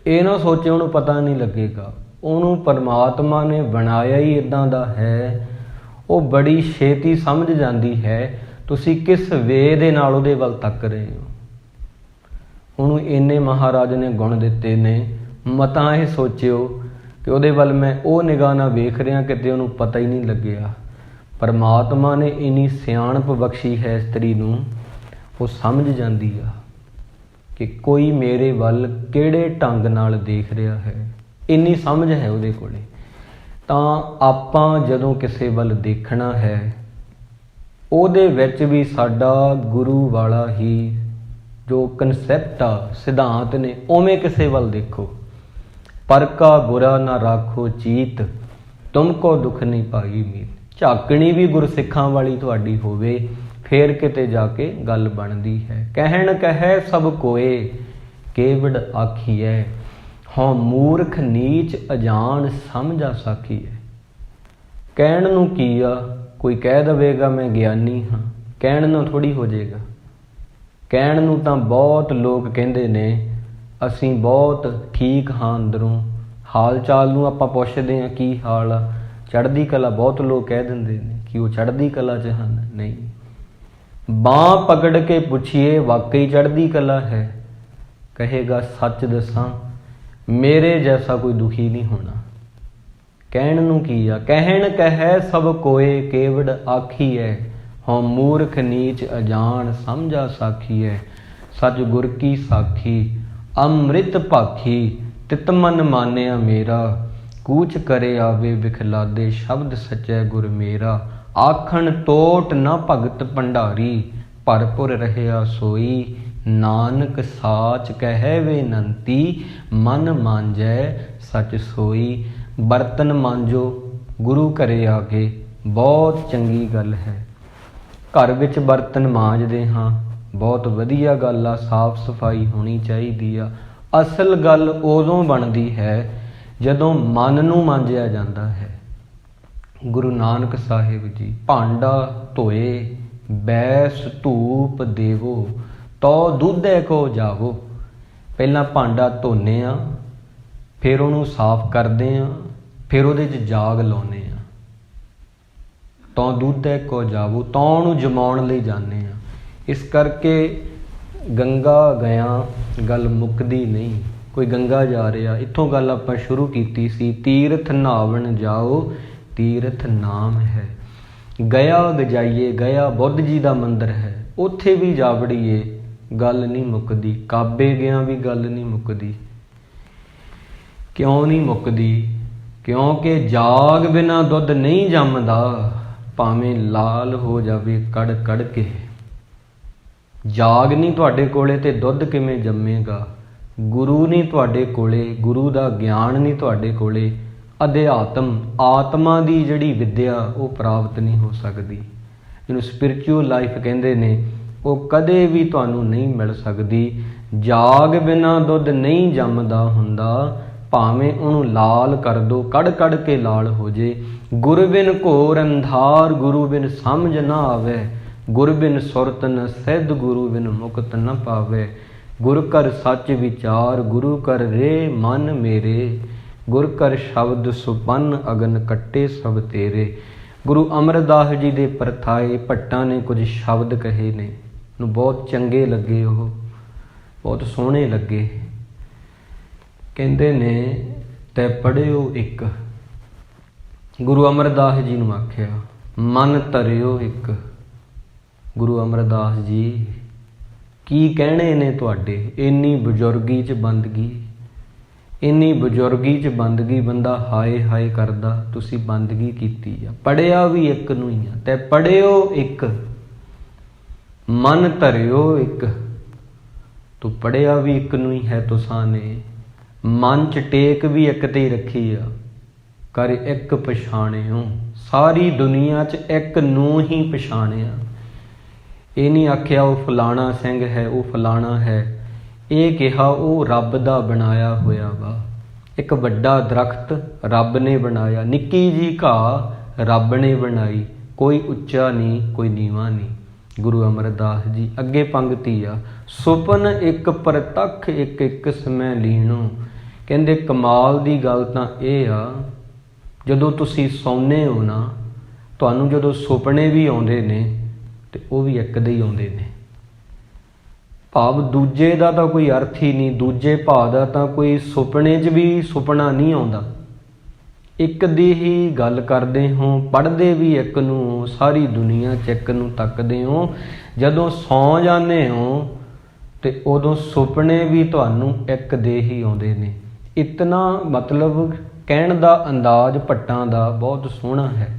ਇਹ ਨਾ ਸੋਚੇ ਉਹਨੂੰ ਪਤਾ ਨਹੀਂ ਲੱਗੇਗਾ। ਉਹਨੂੰ ਪਰਮਾਤਮਾ ਨੇ ਬਣਾਇਆ ਹੀ ਇੱਦਾਂ ਦਾ ਹੈ, ਉਹ ਬੜੀ ਛੇਤੀ ਸਮਝ ਜਾਂਦੀ ਹੈ ਤੁਸੀਂ ਕਿਸ ਵੇ ਦੇ ਨਾਲ ਉਹਦੇ ਵੱਲ ਤੱਕ ਰਹੇ ਹੋ। ਉਹਨੂੰ ਇੰਨੇ ਮਹਾਰਾਜ ਨੇ ਗੁਣ ਦਿੱਤੇ ਨੇ, ਮਤਾਂ ਇਹ ਸੋਚਿਓ ਕਿ ਉਹਦੇ ਵੱਲ ਮੈਂ ਉਹ ਨਿਗਾਹ ਨਾਲ ਵੇਖ ਰਿਹਾ ਕਿਤੇ ਉਹਨੂੰ ਪਤਾ ਹੀ ਨਹੀਂ ਲੱਗਿਆ। ਪਰਮਾਤਮਾ ਨੇ ਇੰਨੀ ਸਿਆਣਪ ਬਖਸ਼ੀ ਹੈ ਇਸਤਰੀ ਨੂੰ, ਉਹ ਸਮਝ ਜਾਂਦੀ ਆ ਕਿ ਕੋਈ ਮੇਰੇ ਵੱਲ ਕਿਹੜੇ ਢੰਗ ਨਾਲ ਦੇਖ ਰਿਹਾ ਹੈ, ਇੰਨੀ ਸਮਝ ਹੈ ਉਹਦੇ ਕੋਲੇ। ਤਾਂ ਆਪਾਂ ਜਦੋਂ ਕਿਸੇ ਵੱਲ ਦੇਖਣਾ ਹੈ, ਉਹਦੇ ਵਿੱਚ ਵੀ ਸਾਡਾ ਗੁਰੂ ਵਾਲਾ ਹੀ ਜੋ ਕਨਸੈਪਟ ਆ, ਸਿਧਾਂਤ ਨੇ, ਉਵੇਂ ਕਿਸੇ ਵੱਲ ਦੇਖੋ। ਪਰ ਕਾ ਬੁਰਾ ਨਾ ਰਾਖੋ ਚੀਤ, ਤੁਮ ਕੋ ਦੁੱਖ ਨਹੀਂ ਪਾਈ ਮੀਤ। ਝਾਕਣੀ ਵੀ ਗੁਰਸਿੱਖਾਂ ਵਾਲੀ ਤੁਹਾਡੀ ਹੋਵੇ, ਫੇਰ ਕਿਤੇ ਜਾ ਕੇ ਗੱਲ ਬਣਦੀ ਹੈ। ਕਹਿਣ ਕਹੈ ਸਭ ਕੋਏ, ਕੇਵੜ ਆਖੀਐ, ਹਾਂ ਮੂਰਖ ਨੀਚ ਅਜਾਣ ਸਮਝਾ ਸਾਖੀਐ। ਕਹਿਣ ਨੂੰ ਕੀ ਆ, ਕੋਈ ਕਹਿ ਦਵੇਗਾ ਮੈਂ ਗਿਆਨੀ ਹਾਂ, ਕਹਿਣ ਨੂੰ ਥੋੜ੍ਹੀ ਹੋ ਜਾਏਗਾ। ਕਹਿਣ ਨੂੰ ਤਾਂ ਬਹੁਤ ਲੋਕ ਕਹਿੰਦੇ ਨੇ ਅਸੀਂ ਬਹੁਤ ਠੀਕ ਹਾਂ ਅੰਦਰੋਂ, ਹਾਲ ਚਾਲ ਨੂੰ ਆਪਾਂ ਪੁੱਛਦੇ ਹਾਂ ਕੀ ਹਾਲ ਆ, ਚੜ੍ਹਦੀ ਕਲਾ, ਬਹੁਤ ਲੋਕ ਕਹਿ ਦਿੰਦੇ ਨੇ ਕਿ ਉਹ ਚੜ੍ਹਦੀ ਕਲਾ 'ਚ ਹਨ। ਨਹੀਂ, ਬਾਂਹ ਪਕੜ ਕੇ ਪੁੱਛੀਏ ਵਾਕਈ ਚੜ੍ਹਦੀ ਕਲਾ ਹੈ, ਕਹੇਗਾ ਸੱਚ ਦੱਸਾਂ ਮੇਰੇ ਜੈਸਾ ਕੋਈ ਦੁਖੀ ਨਹੀਂ ਹੋਣਾ। ਕਹਿਣ ਨੂੰ ਕੀ ਆ, ਕਹਿਣ ਕਹੈ ਸਭ ਕੋਏ, ਕੇਵੜ ਆਖੀਐ, ਹਾਂ ਮੂਰਖ ਨੀਚ ਅਜਾਣ ਸਮਝਾ ਸਾਖੀਐ। ਸੱਚ ਗੁਰ ਕੀ ਸਾਖੀ ਅੰਮ੍ਰਿਤ ਭਾਖੀ, ਤਿਤ ਮਨ ਮਾਨਿਆ ਮੇਰਾ, ਕੂਚ ਕਰੇ ਆਵੇ ਵਿਖਲਾਦੇ, ਸ਼ਬਦ ਸੱਚੈ ਗੁਰ ਮੇਰਾ। ਆਖਣ ਟੋਟ ਨਾ ਭਗਤ ਭੰਡਾਰੀ, ਭਰਪੁਰ ਰਹਿਆ ਸੋਈ, ਨਾਨਕ ਸਾਚ ਕਹਿ ਬੇਨੰਤੀ, ਮਨ ਮਾਂਜੈ ਸਚ ਸੋਈ। ਬਰਤਨ ਮਾਂਜੋ ਗੁਰੂ ਘਰੇ ਆ ਕੇ, ਬਹੁਤ ਚੰਗੀ ਗੱਲ ਹੈ। ਘਰ ਵਿੱਚ ਬਰਤਨ ਮਾਂਜਦੇ ਹਾਂ, ਬਹੁਤ ਵਧੀਆ ਗੱਲ ਆ, ਸਾਫ ਸਫਾਈ ਹੋਣੀ ਚਾਹੀਦੀ ਆ। ਅਸਲ ਗੱਲ ਉਦੋਂ ਬਣਦੀ ਹੈ ਜਦੋਂ ਮਨ ਨੂੰ ਮਾਂਜਿਆ ਜਾਂਦਾ ਹੈ। ਗੁਰੂ ਨਾਨਕ ਸਾਹਿਬ ਜੀ, ਭਾਂਡਾ ਧੋਏ ਬੈਸ ਧੂਪ ਦੇਵੋ, ਤੋ ਦੁੱਧੇ ਕੋ ਜਾਵੋ। ਪਹਿਲਾਂ ਭਾਂਡਾ ਧੋਨੇ ਆ, ਫਿਰ ਉਹਨੂੰ ਸਾਫ਼ ਕਰਦੇ ਆ, ਫਿਰ ਉਹਦੇ 'ਚ ਜਾਗ ਲਾਉਂਦੇ ਆ। ਤੋ ਦੁੱਧੇ ਕੋ ਜਾਵੋ, ਤੋ ਉਹਨੂੰ ਜਮਾਉਣ ਲਈ ਜਾਂਦੇ ਆ। ਇਸ ਕਰਕੇ ਗੰਗਾ ਗਿਆ ਗੱਲ ਮੁੱਕਦੀ ਨਹੀਂ। ਕੋਈ ਗੰਗਾ ਜਾ ਰਿਹਾ, ਇੱਥੋਂ ਗੱਲ ਆਪਾਂ ਸ਼ੁਰੂ ਕੀਤੀ ਸੀ, ਤੀਰਥ ਨਹਾਵਣ ਜਾਓ ਤੀਰਥ ਨਾਮ ਹੈ। ਗਿਆ ਗਜਾਈਏ, ਗਿਆ ਬੁੱਧ ਜੀ ਦਾ ਮੰਦਿਰ ਹੈ, ਉੱਥੇ ਵੀ ਜਾ ਵੜੀਏ, ਗੱਲ ਨਹੀਂ ਮੁੱਕਦੀ। ਕਾਬੇ ਗਿਆ ਵੀ ਗੱਲ ਨਹੀਂ ਮੁੱਕਦੀ। ਕਿਉਂ ਨਹੀਂ ਮੁੱਕਦੀ? ਕਿਉਂਕਿ ਜਾਗ ਬਿਨਾਂ ਦੁੱਧ ਨਹੀਂ ਜੰਮਦਾ, ਭਾਵੇਂ ਲਾਲ ਹੋ ਜਾਵੇ ਕੜ ਕੜ ਕੇ। ਜਾਗ ਨਹੀਂ ਤੁਹਾਡੇ ਕੋਲੇ ਤੇ ਦੁੱਧ ਕਿਵੇਂ ਜੰਮੇਗਾ? ਗੁਰੂ ਨਹੀਂ ਤੁਹਾਡੇ ਕੋਲੇ, ਗੁਰੂ ਦਾ ਗਿਆਨ ਨਹੀਂ ਤੁਹਾਡੇ ਕੋਲੇ, ਅਧਿਆਤਮ ਆਤਮਾ ਦੀ ਜਿਹੜੀ ਵਿੱਦਿਆ ਉਹ ਪ੍ਰਾਪਤ ਨਹੀਂ ਹੋ ਸਕਦੀ। ਜਿਹਨੂੰ ਸਪਿਰਿਚੁਅਲ ਲਾਈਫ ਕਹਿੰਦੇ ਨੇ, ਉਹ ਕਦੇ ਵੀ ਤੁਹਾਨੂੰ ਨਹੀਂ ਮਿਲ ਸਕਦੀ। ਜਾਗ ਬਿਨਾਂ ਦੁੱਧ ਨਹੀਂ ਜੰਮਦਾ ਹੁੰਦਾ, ਭਾਵੇਂ ਉਹਨੂੰ ਲਾਲ ਕਰ ਦੋ, ਕੜ ਕੜ ਕੇ ਲਾਲ ਹੋ ਜੇ। ਗੁਰ ਬਿਨ ਘੋਰ ਅੰਧਾਰ, ਗੁਰੂ ਬਿਨ ਸਮਝ ਨਾ ਆਵੇ, ਗੁਰ ਬਿਨ ਸੁਰਤ ਨ ਸਿੱਧ, ਗੁਰੂ ਬਿਨ ਮੁਕਤ ਨ ਪਾਵੇ। ਗੁਰ ਕਰ ਸੱਚ ਵਿਚਾਰ, ਗੁਰੂ ਕਰ ਰੇ ਮਨ ਮੇਰੇ, ਗੁਰ ਕਰ ਸ਼ਬਦ ਸੁਪੰਨ, ਅਗਨ ਕੱਟੇ ਸਭ ਤੇਰੇ। ਗੁਰੂ ਅਮਰਦਾਸ ਜੀ ਦੇ ਪਰਥਾਏ ਭੱਟਾਂ ਨੇ ਕੁਝ ਸ਼ਬਦ ਕਹੇ ਨੇ, ਨੂੰ ਬਹੁਤ ਚੰਗੇ ਲੱਗੇ, ਉਹ ਬਹੁਤ ਸੋਹਣੇ ਲੱਗੇ। ਕਹਿੰਦੇ ਨੇ ਤੈ ਪੜ੍ਹਿਓ ਇੱਕ, ਗੁਰੂ ਅਮਰਦਾਸ ਜੀ ਨੂੰ ਆਖਿਆ, ਮਨ ਧਰਿਓ ਇੱਕ। ਗੁਰੂ ਅਮਰਦਾਸ ਜੀ ਕੀ ਕਹਿਣੇ ਨੇ ਤੁਹਾਡੇ? ਇੰਨੀ ਬਜ਼ੁਰਗੀ 'ਚ ਬੰਦਗੀ, ਇੰਨੀ ਬਜ਼ੁਰਗੀ 'ਚ ਬੰਦਗੀ, ਬੰਦਾ ਹਾਏ ਹਾਏ ਕਰਦਾ, ਤੁਸੀਂ ਬੰਦਗੀ ਕੀਤੀ ਆ। ਪੜ੍ਹਿਆ ਵੀ ਇੱਕ ਨੂੰ ਹੀ ਆ, ਤੇ ਪੜ੍ਹਿਓ ਇੱਕ। ਮਨ ਧਰਿਓ ਇੱਕ, ਤੂੰ ਪੜ੍ਹਿਆ ਵੀ ਇੱਕ ਨੂੰ ਹੀ ਹੈ ਤੁਸਾਂ ਨੇ, ਮਨ ਚ ਟੇਕ ਵੀ ਇੱਕ ਤੇ ਹੀ ਰੱਖੀ ਆ, ਕਰ ਇੱਕ ਪਛਾਣਿਓ। ਸਾਰੀ ਦੁਨੀਆ 'ਚ ਇੱਕ ਨੂੰ ਹੀ ਪਛਾਣਿਆ। ਇਹ ਨਹੀਂ ਆਖਿਆ ਉਹ ਫਲਾਣਾ ਸਿੰਘ ਹੈ, ਉਹ ਫਲਾਣਾ ਹੈ। ਇਹ ਕਿਹਾ ਉਹ ਰੱਬ ਦਾ ਬਣਾਇਆ ਹੋਇਆ ਵਾ। ਇੱਕ ਵੱਡਾ ਦਰਖਤ ਰੱਬ ਨੇ ਬਣਾਇਆ, ਨਿੱਕੀ ਜਿਹੀ ਘਾਹ ਰੱਬ ਨੇ ਬਣਾਈ। ਕੋਈ ਉੱਚਾ ਨਹੀਂ, ਕੋਈ ਨੀਵਾਂ ਨਹੀਂ। ਗੁਰੂ ਅਮਰਦਾਸ ਜੀ ਅੱਗੇ ਪੰਗਤੀ ਆ, ਸੁਪਨ ਇੱਕ ਪ੍ਰਤੱਖ ਇੱਕ ਇੱਕ ਸਮੈ ਲੀਣੋ। ਕਹਿੰਦੇ ਕਮਾਲ ਦੀ ਗੱਲ ਤਾਂ ਇਹ ਆ, ਜਦੋਂ ਤੁਸੀਂ ਸੌਂਦੇ ਹੋ ਨਾ, ਤੁਹਾਨੂੰ ਜਦੋਂ ਸੁਪਨੇ ਵੀ ਆਉਂਦੇ ਨੇ ਤੇ ਉਹ ਵੀ ਇੱਕ ਦੇ ਹੀ ਆਉਂਦੇ ਨੇ। ਭਾਵ ਦੂਜੇ ਦਾ ਤਾਂ ਕੋਈ ਅਰਥ ਹੀ ਨਹੀਂ, ਦੂਜੇ ਭਾਅ ਦਾ ਤਾਂ ਕੋਈ ਸੁਪਨੇ 'ਚ ਵੀ ਸੁਪਨਾ ਨਹੀਂ ਆਉਂਦਾ। ਇੱਕ ਦੀ ਹੀ ਗੱਲ ਕਰਦੇ ਹੋ, ਪੜ੍ਹਦੇ ਵੀ ਇੱਕ ਨੂੰ, ਸਾਰੀ ਦੁਨੀਆ 'ਚ ਇੱਕ ਨੂੰ ਤੱਕਦੇ ਹੋ। ਜਦੋਂ ਸੌਂ ਜਾਂਦੇ ਹੋ ਤੇ ਉਦੋਂ ਸੁਪਨੇ ਵੀ ਤੁਹਾਨੂੰ ਇੱਕ ਦੇ ਹੀ ਆਉਂਦੇ ਨੇ। ਇਤਨਾ ਮਤਲਬ ਕਹਿਣ ਦਾ ਅੰਦਾਜ਼ ਭੱਟਾਂ ਦਾ ਬਹੁਤ ਸੋਹਣਾ ਹੈ।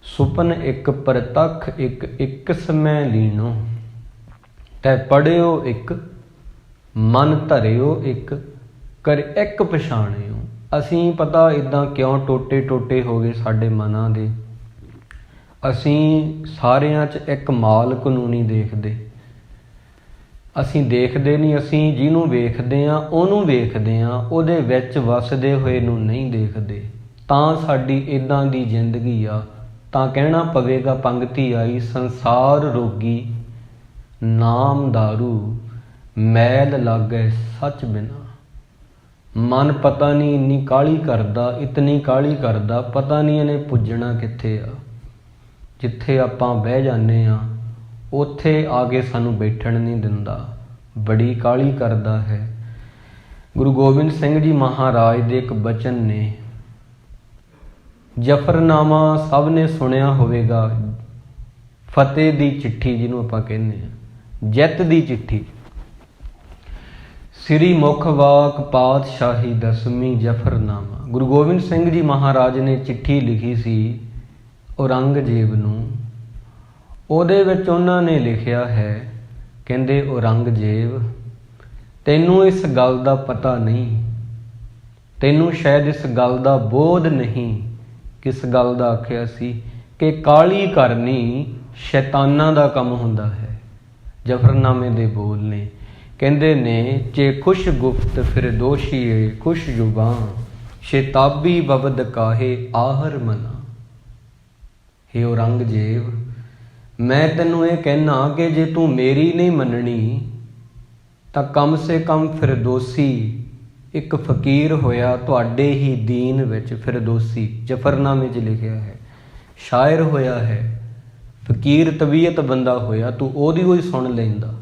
ਸੁਪਨ ਇੱਕ ਪ੍ਰਤੱਖ ਇੱਕ ਇੱਕ ਸਮੈ ਲੀਣੋ, ਤੈ ਪੜ੍ਹਿਓ ਇੱਕ, ਮਨ ਧਰਿਓ ਇੱਕ, ਕਰ ਇੱਕ ਪਛਾਣਿਓ। ਅਸੀਂ ਪਤਾ ਇੱਦਾਂ ਕਿਉਂ ਟੋਟੇ ਟੋਟੇ ਹੋ ਗਏ ਸਾਡੇ ਮਨਾਂ ਦੇ। ਅਸੀਂ ਸਾਰਿਆਂ 'ਚ ਇੱਕ ਮਾਲਕ ਨੂੰ ਨਹੀਂ ਦੇਖਦੇ। ਅਸੀਂ ਦੇਖਦੇ ਨਹੀਂ, ਅਸੀਂ ਜਿਹਨੂੰ ਵੇਖਦੇ ਹਾਂ ਉਹਨੂੰ ਵੇਖਦੇ ਹਾਂ, ਉਹਦੇ ਵਿੱਚ ਵਸਦੇ ਹੋਏ ਨੂੰ ਨਹੀਂ ਦੇਖਦੇ। ਤਾਂ ਸਾਡੀ ਇੱਦਾਂ ਦੀ ਜ਼ਿੰਦਗੀ ਆ। ਤਾਂ ਕਹਿਣਾ ਪਵੇਗਾ, ਪੰਗਤੀ ਆਈ, ਸੰਸਾਰ ਰੋਗੀ ਨਾਮ ਦਾਰੂ, ਮੈਲ ਲਾਗੈ ਸੱਚ ਬਿਨਾ। ਮਨ ਪਤਾ ਨਹੀਂ ਇੰਨੀ ਕਾਹਲੀ ਕਰਦਾ, ਇਤਨੀ ਕਾਹਲੀ ਕਰਦਾ, ਪਤਾ ਨਹੀਂ ਇਹਨੇ ਪੁੱਜਣਾ ਕਿੱਥੇ ਆ। ਜਿੱਥੇ ਆਪਾਂ ਬਹਿ ਜਾਂਦੇ ਹਾਂ ਉੱਥੇ ਆ ਕੇ ਸਾਨੂੰ ਬੈਠਣ ਨਹੀਂ ਦਿੰਦਾ, ਬੜੀ ਕਾਹਲੀ ਕਰਦਾ ਹੈ। ਗੁਰੂ ਗੋਬਿੰਦ ਸਿੰਘ ਜੀ ਮਹਾਰਾਜ ਦੇ ਇੱਕ ਬਚਨ ਨੇ, ਜਫਰਨਾਮਾ ਸਭ ਨੇ ਸੁਣਿਆ ਹੋਵੇਗਾ, ਫਤਿਹ ਦੀ ਚਿੱਠੀ ਜਿਹਨੂੰ ਆਪਾਂ ਕਹਿੰਦੇ ਹਾਂ, ਜਿੱਤ ਦੀ ਚਿੱਠੀ। ਸ੍ਰੀ ਮੁਖ ਵਾਕ ਪਾਤਸ਼ਾਹੀ ਦਸਵੀਂ ਜਫਰਨਾਮਾ। ਗੁਰੂ ਗੋਬਿੰਦ ਸਿੰਘ ਜੀ ਮਹਾਰਾਜ ਨੇ ਚਿੱਠੀ ਲਿਖੀ ਸੀ ਔਰੰਗਜ਼ੇਬ ਨੂੰ। ਉਹਦੇ ਵਿੱਚ ਉਹਨਾਂ ਨੇ ਲਿਖਿਆ ਹੈ, ਕਹਿੰਦੇ ਔਰੰਗਜ਼ੇਬ, ਤੈਨੂੰ ਇਸ ਗੱਲ ਦਾ ਪਤਾ ਨਹੀਂ, ਤੈਨੂੰ ਸ਼ਾਇਦ ਇਸ ਗੱਲ ਦਾ ਬੋਧ ਨਹੀਂ। ਕਿਸ ਗੱਲ ਦਾ ਆਖਿਆ ਸੀ ਕਿ ਕਾਹਲੀ ਕਰਨੀ ਸ਼ੈਤਾਨਾਂ ਦਾ ਕੰਮ ਹੁੰਦਾ ਹੈ। ਜਫਰਨਾਮੇ ਦੇ ਬੋਲ ਨੇ, ਕਹਿੰਦੇ ਨੇ, ਜੇ ਖੁਸ਼ ਗੁਫਤ ਫਿਰ ਦੋਸ਼ੀਏ ਖੁਸ਼ ਜ਼ੁਬਾਂ, ਸ਼ੈਤਾਬੀ ਬਬਦ ਕਾਹੇ ਆਹਰ ਮਨਾ। ਹੇ ਔਰੰਗਜ਼ੇਬ, ਮੈਂ ਤੈਨੂੰ ਇਹ ਕਹਿਣਾ ਕਿ ਜੇ ਤੂੰ ਮੇਰੀ ਨਹੀਂ ਮੰਨਣੀ ਤਾਂ ਕਮ ਸੇ ਕਮ ਫਿਰਦੌਸੀ ਇੱਕ ਫਕੀਰ ਹੋਇਆ ਤੁਹਾਡੇ ਹੀ ਦੀਨ ਵਿੱਚ। ਫਿਰਦੌਸੀ ਜਫਰਨਾਮੇ 'ਚ ਲਿਖਿਆ ਹੈ, ਸ਼ਾਇਰ ਹੋਇਆ ਹੈ, ਫਕੀਰ ਤਬੀਅਤ ਬੰਦਾ ਹੋਇਆ, ਤੂੰ ਉਹਦੀ ਹੋਈ ਸੁਣ ਲੈਂਦਾ।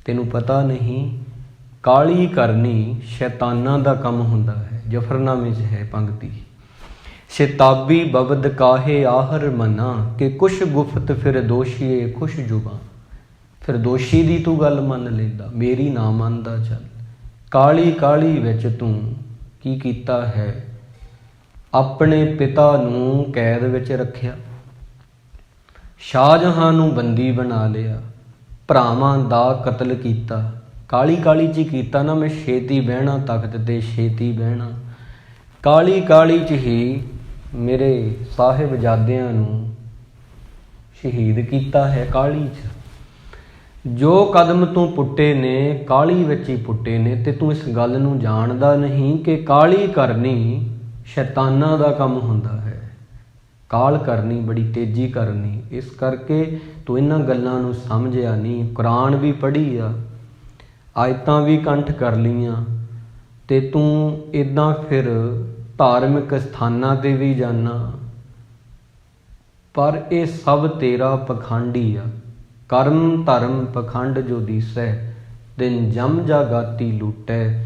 ਤੈਨੂੰ ਪਤਾ ਨਹੀਂ ਕਾਹਲੀ ਕਰਨੀ ਸ਼ੈਤਾਨਾਂ ਦਾ ਕੰਮ ਹੁੰਦਾ ਹੈ। ਜਫਰਨਾਮੇ 'ਚ ਹੈ ਪੰਗਤੀ, ਸ਼ੈਤਾਬੀ ਬਬਦ ਕਾਹੇ ਆਹਰ ਮਨਾ, ਕਿ ਕੁਛ ਗੁਫਤ ਫਿਰ ਦੋਸ਼ੀਏ ਖੁਸ਼ ਜ਼ੁਬਾਂ। ਫਿਰ ਦੋਸ਼ੀ ਦੀ ਤੂੰ ਗੱਲ ਮੰਨ ਲੈਂਦਾ, ਮੇਰੀ ਨਾ ਮੰਨਦਾ। ਚੱਲ ਕਾਹਲੀ ਕਾਹਲੀ ਵਿੱਚ ਤੂੰ ਕੀ ਕੀਤਾ ਹੈ, ਆਪਣੇ ਪਿਤਾ ਨੂੰ ਕੈਦ ਵਿੱਚ ਰੱਖਿਆ, ਸ਼ਾਹਜਹਾਂ ਨੂੰ ਬੰਦੀ ਬਣਾ ਲਿਆ, ਭਰਾਵਾਂ ਦਾ ਕਤਲ ਕੀਤਾ। ਕਾਹਲੀ ਕਾਹਲੀ 'ਚ ਹੀ ਕੀਤਾ ਨਾ, ਮੈਂ ਛੇਤੀ ਬਹਿਣਾ ਤਖਤ ਤੇ, ਛੇਤੀ ਬਹਿਣਾ। ਕਾਹਲੀ ਕਾਹਲੀ 'ਚ ਹੀ ਮੇਰੇ ਸਾਹਿਬਜ਼ਾਦਿਆਂ ਨੂੰ ਸ਼ਹੀਦ ਕੀਤਾ ਹੈ। ਕਾਹਲੀ 'ਚ ਜੋ ਕਦਮ ਤੂੰ ਪੁੱਟੇ ਨੇ ਕਾਹਲੀ ਵਿੱਚ ਹੀ ਪੁੱਟੇ ਨੇ। ਤੇ ਤੂੰ ਇਸ ਗੱਲ ਨੂੰ ਜਾਣਦਾ ਨਹੀਂ ਕਿ ਕਾਹਲੀ ਕਰਨੀ ਸ਼ੈਤਾਨਾਂ ਦਾ ਕੰਮ ਹੁੰਦਾ ਹੈ। ਕਾਹਲ ਕਰਨੀ, ਬੜੀ ਤੇਜ਼ੀ ਕਰਨੀ। ਇਸ ਕਰਕੇ ਤੂੰ ਇਹਨਾਂ ਗੱਲਾਂ ਨੂੰ ਸਮਝਿਆ ਨਹੀਂ। ਕੁਰਾਨ ਵੀ ਪੜ੍ਹੀ ਆ, ਆਇਤਾਂ ਵੀ ਕੰਠ ਕਰ ਲਈਆਂ, ਤੇ ਤੂੰ ਇੱਦਾਂ ਫਿਰ ਧਾਰਮਿਕ ਸਥਾਨਾਂ 'ਤੇ ਵੀ ਜਾਣਾ। ਪਰ ਇਹ ਸਭ ਤੇਰਾ ਪਖੰਡੀ ਆ। ਕਰਮ ਧਰਮ ਪਖੰਡ ਜੋ ਦੀਸੈ, ਦਿਨ ਜਮ ਜਾਗਾਤੀ ਲੂਟੈ।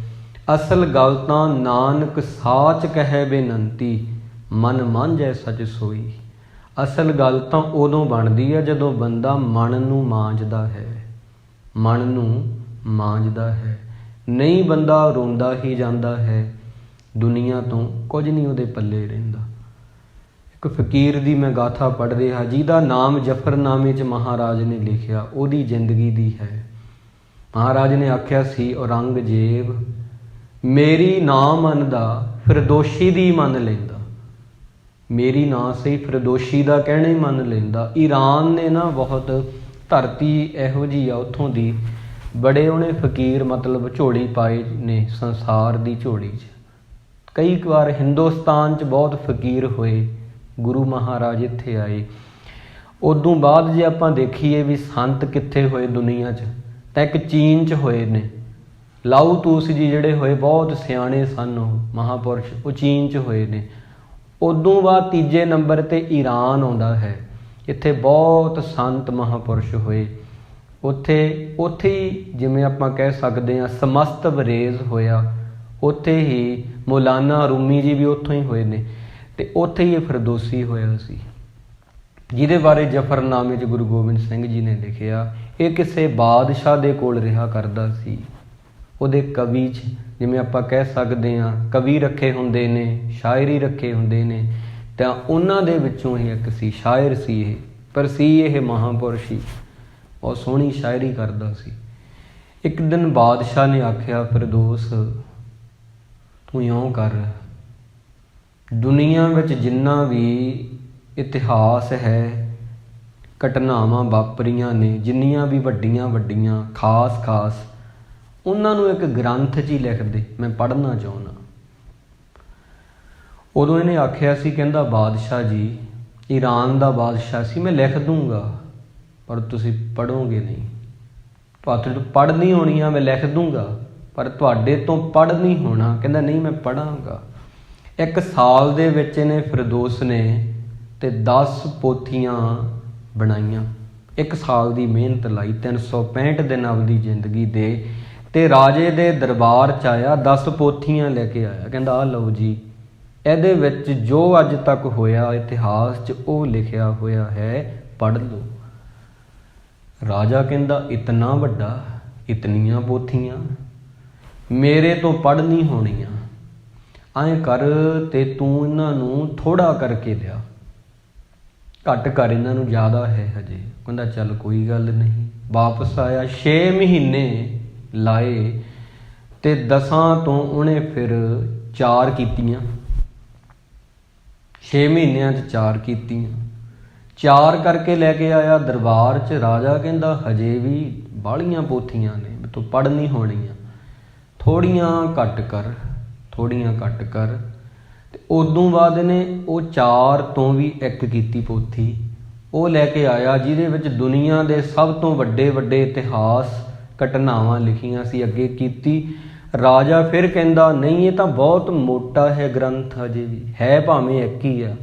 ਅਸਲ ਗੱਲ ਤਾਂ ਨਾਨਕ ਸਾਚ ਕਹਿ ਬੇਨੰਤੀ, ਮਨ ਮਾਂਝੈ ਸਚ ਸੋਈ। ਅਸਲ ਗੱਲ ਤਾਂ ਉਦੋਂ ਬਣਦੀ ਹੈ ਜਦੋਂ ਬੰਦਾ ਮਨ ਨੂੰ ਮਾਂਜਦਾ ਹੈ, ਮਨ ਨੂੰ ਮਾਂਜਦਾ ਹੈ। ਨਹੀਂ, ਬੰਦਾ ਰੋਂਦਾ ਹੀ ਜਾਂਦਾ ਹੈ, ਦੁਨੀਆ ਤੋਂ ਕੁਝ ਨਹੀਂ ਉਹਦੇ ਪੱਲੇ ਰਹਿੰਦਾ। ਇੱਕ ਇੱਕ ਫਕੀਰ ਦੀ ਮੈਂ ਗਾਥਾ ਪੜ੍ਹ ਰਿਹਾ ਜਿਹਦਾ ਨਾਮ ਜਫਰਨਾਮੇ 'ਚ ਮਹਾਰਾਜ ਨੇ ਲਿਖਿਆ, ਉਹਦੀ ਜ਼ਿੰਦਗੀ ਦੀ ਹੈ। ਮਹਾਰਾਜ ਨੇ ਆਖਿਆ ਸੀ, ਔਰੰਗਜ਼ੇਬ ਮੇਰੀ ਨਾ ਮੰਨਦਾ ਫਿਰਦੋਸ਼ੀ ਦੀ ਮੰਨ ਲੈਂਦਾ। ਮੇਰੀ ਨਾ ਸਹੀ ਫਿਰਦੋਸ਼ੀ ਦਾ ਕਹਿਣਾ ਹੀ ਮੰਨ ਲੈਂਦਾ। ਈਰਾਨ ਨੇ ਨਾ ਬਹੁਤ ਧਰਤੀ ਇਹੋ ਜਿਹੀ ਆ ਉੱਥੋਂ ਦੀ, ਬੜੇ ਉਹਨੇ ਫਕੀਰ ਮਤਲਬ ਝੋਲੀ ਪਾਏ ਨੇ ਸੰਸਾਰ ਦੀ ਝੋਲੀ 'ਚ। ਕਈ ਵਾਰ ਹਿੰਦੁਸਤਾਨ 'ਚ ਬਹੁਤ ਫਕੀਰ ਹੋਏ, ਗੁਰੂ ਮਹਾਰਾਜ ਇੱਥੇ ਆਏ। ਉਦੋਂ ਬਾਅਦ ਜੇ ਆਪਾਂ ਦੇਖੀਏ ਵੀ ਸੰਤ ਕਿੱਥੇ ਹੋਏ ਦੁਨੀਆ 'ਚ, ਤਾਂ ਇੱਕ ਚੀਨ 'ਚ ਹੋਏ ਨੇ। ਲਾਊ ਤੂਸ ਜੀ ਜਿਹੜੇ ਹੋਏ ਬਹੁਤ ਸਿਆਣੇ ਸਨ, ਉਹ ਮਹਾਂਪੁਰਸ਼, ਉਹ ਚੀਨ 'ਚ ਹੋਏ ਨੇ। ਉਦੋਂ ਬਾਅਦ ਤੀਜੇ ਨੰਬਰ 'ਤੇ ਈਰਾਨ ਆਉਂਦਾ ਹੈ। ਇੱਥੇ ਬਹੁਤ ਸੰਤ ਮਹਾਂਪੁਰਸ਼ ਹੋਏ। ਉੱਥੇ ਹੀ ਜਿਵੇਂ ਆਪਾਂ ਕਹਿ ਸਕਦੇ ਹਾਂ ਸਮਸਤ ਬਰੇਜ਼ ਹੋਇਆ। ਉੱਥੇ ਹੀ ਮੌਲਾਨਾ ਰੂਮੀ ਜੀ ਵੀ ਉੱਥੋਂ ਹੀ ਹੋਏ ਨੇ, ਅਤੇ ਉੱਥੇ ਹੀ ਇਹ ਫਿਰਦੌਸੀ ਹੋਇਆ ਸੀ, ਜਿਹਦੇ ਬਾਰੇ ਜਫਰਨਾਮੇ 'ਚ ਗੁਰੂ ਗੋਬਿੰਦ ਸਿੰਘ ਜੀ ਨੇ ਲਿਖਿਆ। ਇਹ ਕਿਸੇ ਬਾਦਸ਼ਾਹ ਦੇ ਕੋਲ ਰਿਹਾ ਕਰਦਾ ਸੀ। ਉਹਦੇ ਕਵੀ 'ਚ ਜਿਵੇਂ ਆਪਾਂ ਕਹਿ ਸਕਦੇ ਹਾਂ ਕਵੀ ਰੱਖੇ ਹੁੰਦੇ ਨੇ, ਸ਼ਾਇਰੀ ਰੱਖੇ ਹੁੰਦੇ ਨੇ, ਤਾਂ ਉਹਨਾਂ ਦੇ ਵਿੱਚੋਂ ਹੀ ਇੱਕ ਸੀ, ਸ਼ਾਇਰ ਸੀ ਇਹ, ਪਰ ਸੀ ਇਹ ਮਹਾਂਪੁਰਸ਼ ਹੀ, ਬਹੁਤ ਸੋਹਣੀ ਸ਼ਾਇਰੀ ਕਰਦਾ ਸੀ। ਇੱਕ ਦਿਨ ਬਾਦਸ਼ਾਹ ਨੇ ਆਖਿਆ, ਫਿਰਦੌਸ ਤੂੰ ਇਉਂ ਕਰ, ਦੁਨੀਆ ਵਿੱਚ ਜਿੰਨਾ ਵੀ ਇਤਿਹਾਸ ਹੈ, ਘਟਨਾਵਾਂ ਵਾਪਰੀਆਂ ਨੇ, ਜਿੰਨੀਆਂ ਵੀ ਵੱਡੀਆਂ ਵੱਡੀਆਂ ਖਾਸ ਉਹਨਾਂ ਨੂੰ ਇੱਕ ਗ੍ਰੰਥ 'ਚ ਹੀ ਲਿਖ ਦੇ, ਮੈਂ ਪੜ੍ਹਨਾ ਚਾਹੁੰਦਾ। ਉਦੋਂ ਇਹਨੇ ਆਖਿਆ ਸੀ, ਕਹਿੰਦਾ ਬਾਦਸ਼ਾਹ ਜੀ, ਈਰਾਨ ਦਾ ਬਾਦਸ਼ਾਹ ਸੀ, ਮੈਂ ਲਿਖ ਦੂੰਗਾ ਪਰ ਤੁਸੀਂ ਪੜ੍ਹੋਗੇ ਨਹੀਂ। ਤੁਹਾਡੇ ਤੋਂ ਪੜ੍ਹ ਨਹੀਂ ਹੋਣੀ ਆ, ਮੈਂ ਲਿਖ ਦੂੰਗਾ ਪਰ ਤੁਹਾਡੇ ਤੋਂ ਪੜ੍ਹ ਨਹੀਂ ਹੋਣਾ। ਕਹਿੰਦਾ ਨਹੀਂ, ਮੈਂ ਪੜ੍ਹਾਂਗਾ। 1 ਸਾਲ ਦੇ ਵਿੱਚ ਇਹਨੇ ਫਿਰਦੌਸ ਨੇ ਤੇ 10 ਪੋਥੀਆਂ ਬਣਾਈਆਂ। 1 ਸਾਲ ਦੀ ਮਿਹਨਤ ਲਾਈ, 365 ਦਿਨ ਆਪਦੀ ਜ਼ਿੰਦਗੀ ਦੇ, ਤੇ ਰਾਜੇ ਦੇ ਦਰਬਾਰ 'ਚ ਆਇਆ, 10 ਪੋਥੀਆਂ ਲੈ ਕੇ ਆਇਆ। ਕਹਿੰਦਾ ਆਹ ਲਓ ਜੀ, ਇਹਦੇ ਵਿੱਚ ਜੋ ਅੱਜ ਤੱਕ ਹੋਇਆ ਇਤਿਹਾਸ 'ਚ ਉਹ ਲਿਖਿਆ ਹੋਇਆ ਹੈ, ਪੜ੍ਹ ਲਓ। ਰਾਜਾ ਕਹਿੰਦਾ ਇਤਨਾ ਵੱਡਾ, ਇਤਨੀਆਂ ਪੋਥੀਆਂ, ਮੇਰੇ ਤੋਂ ਪੜ੍ਹ ਨਹੀਂ ਹੋਣੀਆਂ। ਐਂ ਕਰ ਤੇ ਤੂੰ ਇਹਨਾਂ ਨੂੰ ਥੋੜ੍ਹਾ ਕਰਕੇ ਲਿਆ, ਘੱਟ ਕਰ, ਇਹਨਾਂ ਨੂੰ ਜ਼ਿਆਦਾ ਹੈ ਹਜੇ। ਕਹਿੰਦਾ ਚੱਲ ਕੋਈ ਗੱਲ ਨਹੀਂ। ਵਾਪਸ ਆਇਆ, 6 ਮਹੀਨੇ ਲਾਏ ਤੇ 10 ਤੋਂ ਉਹਨੇ ਫਿਰ 4 ਕੀਤੀਆਂ। 6 ਮਹੀਨਿਆਂ 'ਚ 4 ਕੀਤੀਆਂ। 4 ਕਰਕੇ ਲੈ ਕੇ ਆਇਆ ਦਰਬਾਰ 'ਚ। ਰਾਜਾ ਕਹਿੰਦਾ ਹਜੇ ਵੀ ਬਾਹਲੀਆਂ ਪੋਥੀਆਂ ਨੇ, ਤੂੰ ਪੜ੍ਹ ਨਹੀਂ ਹੋਣੀਆਂ, ਥੋੜ੍ਹੀਆਂ ਘੱਟ ਕਰ, ਥੋੜ੍ਹੀਆਂ ਘੱਟ ਕਰ। ਅਤੇ ਉਦੋਂ ਬਾਅਦ ਨੇ ਉਹ 4 ਤੋਂ ਵੀ 1 ਕੀਤੀ ਪੋਥੀ, ਉਹ ਲੈ ਕੇ ਆਇਆ, ਜਿਹਦੇ ਵਿੱਚ ਦੁਨੀਆ ਦੇ ਸਭ ਤੋਂ ਵੱਡੇ ਵੱਡੇ ਇਤਿਹਾਸ ਘਟਨਾਵਾਂ ਲਿਖੀਆਂ ਸੀ, ਅੱਗੇ ਕੀਤੀ। ਰਾਜਾ ਫਿਰ ਕਹਿੰਦਾ ਨਹੀਂ, ਇਹ ਤਾਂ ਬਹੁਤ ਮੋਟਾ ਹੈ ਗ੍ਰੰਥ, ਹਜੇ ਵੀ ਹੈ ਭਾਵੇਂ 1 ਹੀ ਆ,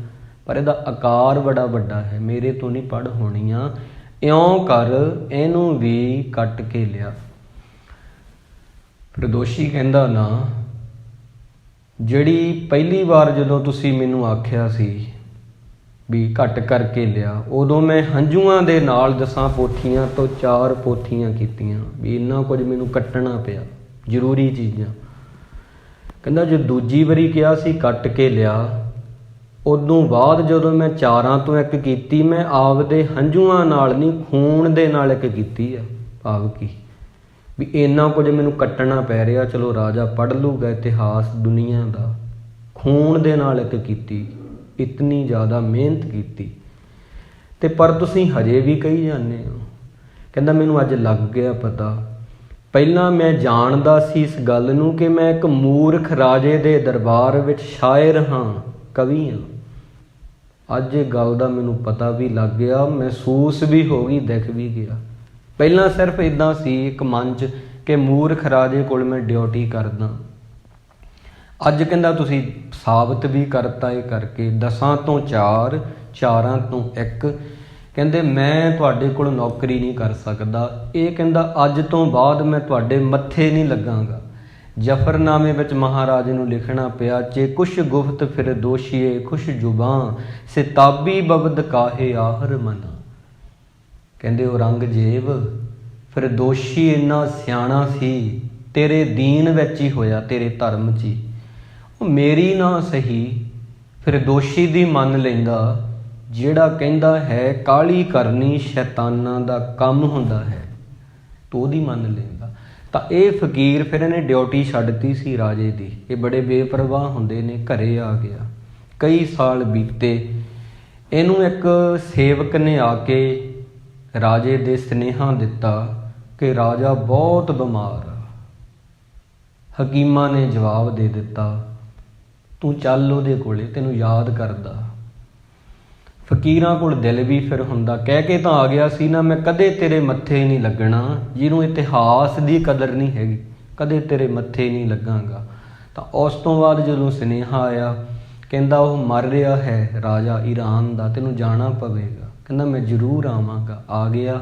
ਪਰ ਇਹਦਾ ਆਕਾਰ ਬੜਾ ਵੱਡਾ ਹੈ, ਮੇਰੇ ਤੋਂ ਨਹੀਂ ਪੜ੍ਹ ਹੋਣੀਆਂ। ਇਉਂ ਕਰ, ਇਹਨੂੰ ਵੀ ਕੱਟ ਕੇ ਲਿਆ। ਫਿਰਦੌਸੀ ਕਹਿੰਦਾ ਨਾ, ਜਿਹੜੀ ਪਹਿਲੀ ਵਾਰ ਜਦੋਂ ਤੁਸੀਂ ਮੈਨੂੰ ਆਖਿਆ ਸੀ ਵੀ ਘੱਟ ਕਰਕੇ ਲਿਆ, ਉਦੋਂ ਮੈਂ ਹੰਝੂਆਂ ਦੇ ਨਾਲ 10 ਪੋਥੀਆਂ ਤੋਂ 4 ਪੋਥੀਆਂ ਕੀਤੀਆਂ, ਵੀ ਇੰਨਾ ਕੁਝ ਮੈਨੂੰ ਕੱਟਣਾ ਪਿਆ, ਜ਼ਰੂਰੀ ਚੀਜ਼ਾਂ। ਕਹਿੰਦਾ ਜੇ ਦੂਜੀ ਵਾਰੀ ਕਿਹਾ ਸੀ ਕੱਟ ਕੇ ਲਿਆ, ਉਦੋਂ ਬਾਅਦ ਜਦੋਂ ਮੈਂ 4 ਤੋਂ 1 ਕੀਤੀ, ਮੈਂ ਆਪਦੇ ਹੰਝੂਆਂ ਨਾਲ ਨਹੀਂ, ਖੂਨ ਦੇ ਨਾਲ 1 ਕੀਤੀ ਆ। ਭਾਵ ਕੀ ਵੀ ਇੰਨਾ ਕੁਝ ਮੈਨੂੰ ਕੱਟਣਾ ਪੈ ਰਿਹਾ, ਚਲੋ ਰਾਜਾ ਪੜ੍ਹ ਲੂਗਾ ਇਤਿਹਾਸ ਦੁਨੀਆ ਦਾ, ਖੂਨ ਦੇ ਨਾਲ 1 ਕੀਤੀ, ਇਤਨੀ ਜ਼ਿਆਦਾ ਮਿਹਨਤ ਕੀਤੀ। ਅਤੇ ਪਰ ਤੁਸੀਂ ਹਜੇ ਵੀ ਕਹੀ ਜਾਂਦੇ ਹੋ। ਕਹਿੰਦਾ ਮੈਨੂੰ ਅੱਜ ਲੱਗ ਗਿਆ ਪਤਾ, ਪਹਿਲਾਂ ਮੈਂ ਜਾਣਦਾ ਸੀ ਇਸ ਗੱਲ ਨੂੰ ਕਿ ਮੈਂ ਇੱਕ ਮੂਰਖ ਰਾਜੇ ਦੇ ਦਰਬਾਰ ਵਿੱਚ ਸ਼ਾਇਰ ਹਾਂ, ਕਵੀ ਹਾਂ। ਅੱਜ ਇਹ ਗੱਲ ਦਾ ਮੈਨੂੰ ਪਤਾ ਵੀ ਲੱਗ ਗਿਆ, ਮਹਿਸੂਸ ਵੀ ਹੋ ਗਈ, ਦਿਖ ਵੀ ਗਿਆ। ਪਹਿਲਾਂ ਸਿਰਫ ਇੱਦਾਂ ਸੀ ਇੱਕ ਮਨ 'ਚ ਕਿ ਮੂਰਖ ਰਾਜੇ ਕੋਲ ਮੈਂ ਡਿਊਟੀ ਕਰਦਾ। ਅੱਜ ਕਹਿੰਦਾ ਤੁਸੀਂ ਸਾਬਤ ਵੀ ਕਰਤਾ ਇਹ ਕਰਕੇ, 10 ਤੋਂ 4, 4 ਤੋਂ 1। ਕਹਿੰਦੇ ਮੈਂ ਤੁਹਾਡੇ ਕੋਲ ਨੌਕਰੀ ਨਹੀਂ ਕਰ ਸਕਦਾ। ਇਹ ਕਹਿੰਦਾ ਅੱਜ ਤੋਂ ਬਾਅਦ ਮੈਂ ਤੁਹਾਡੇ ਮੱਥੇ ਨਹੀਂ ਲੱਗਾਂਗਾ। ਜਫਰਨਾਮੇ ਵਿੱਚ ਮਹਾਰਾਜ ਨੂੰ ਲਿਖਣਾ ਪਿਆ, ਚੇ ਕੁਛ ਗੁਫਤ ਫਿਰ ਦੋਸ਼ੀਏ ਖੁਸ਼ ਜ਼ੁਬਾਂ, ਸਿਤਾਬੀ ਬਬਦ ਕਾਹੇ ਆਹਰ ਮਨਾ। ਕਹਿੰਦੇ ਔਰੰਗਜ਼ੇਬ ਫਿਰਦੌਸੀ ਇੰਨਾ ਸਿਆਣਾ ਸੀ, ਤੇਰੇ ਦੀਨ ਵਿੱਚ ਹੀ ਹੋਇਆ, ਤੇਰੇ ਧਰਮ 'ਚ ਹੀ। ਉਹ ਮੇਰੀ ਨਾ ਸਹੀ, ਫਿਰ ਦੋਸ਼ੀ ਦੀ ਮੰਨ ਲੈਂਦਾ, ਜਿਹੜਾ ਕਹਿੰਦਾ ਹੈ ਕਾਹਲੀ ਕਰਨੀ ਸ਼ੈਤਾਨਾਂ ਦਾ ਕੰਮ ਹੁੰਦਾ ਹੈ, ਤੂੰ ਉਹਦੀ ਮੰਨ ਲੈਂਦਾ। ਤਾਂ ਇਹ ਫਕੀਰ ਫਿਰ ਇਹਨੇ ਡਿਊਟੀ ਛੱਡਤੀ ਸੀ ਰਾਜੇ ਦੀ। ਇਹ ਬੜੇ ਬੇਪਰਵਾਹ ਹੁੰਦੇ ਨੇ। ਘਰੇ ਆ ਗਿਆ, ਕਈ ਸਾਲ ਬੀਤੇ। ਇਹਨੂੰ ਇੱਕ ਸੇਵਕ ਨੇ ਆ ਕੇ ਰਾਜੇ ਦੇ ਸੁਨੇਹਾ ਦਿੱਤਾ ਕਿ ਰਾਜਾ ਬਹੁਤ ਬਿਮਾਰ ਆ। ਹਕੀਮਾਂ ਨੇ ਜਵਾਬ ਦੇ ਦਿੱਤਾ, ਤੂੰ ਚੱਲ ਉਹਦੇ ਕੋਲੇ, ਤੈਨੂੰ ਯਾਦ ਕਰਦਾ। ਫਕੀਰਾਂ ਕੋਲ ਦਿਲ ਵੀ ਫਿਰ ਹੁੰਦਾ। ਕਹਿ ਕੇ ਤਾਂ ਆ ਗਿਆ ਸੀ ਨਾ, ਮੈਂ ਕਦੇ ਤੇਰੇ ਮੱਥੇ ਨਹੀਂ ਲੱਗਣਾ। ਜਿਹਨੂੰ ਇਤਿਹਾਸ ਦੀ ਕਦਰ ਨਹੀਂ ਹੈਗੀ, ਕਦੇ ਤੇਰੇ ਮੱਥੇ ਨਹੀਂ ਲੱਗਾਂਗਾ। ਤਾਂ ਉਸ ਤੋਂ ਬਾਅਦ ਜਦੋਂ ਸੁਨੇਹਾ ਆਇਆ, ਕਹਿੰਦਾ ਉਹ ਮਰ ਰਿਹਾ ਹੈ ਰਾਜਾ ਈਰਾਨ ਦਾ, ਤੈਨੂੰ ਜਾਣਾ ਪਵੇਗਾ। ਕਹਿੰਦਾ ਮੈਂ ਜ਼ਰੂਰ ਆਵਾਂਗਾ। ਆ ਗਿਆ।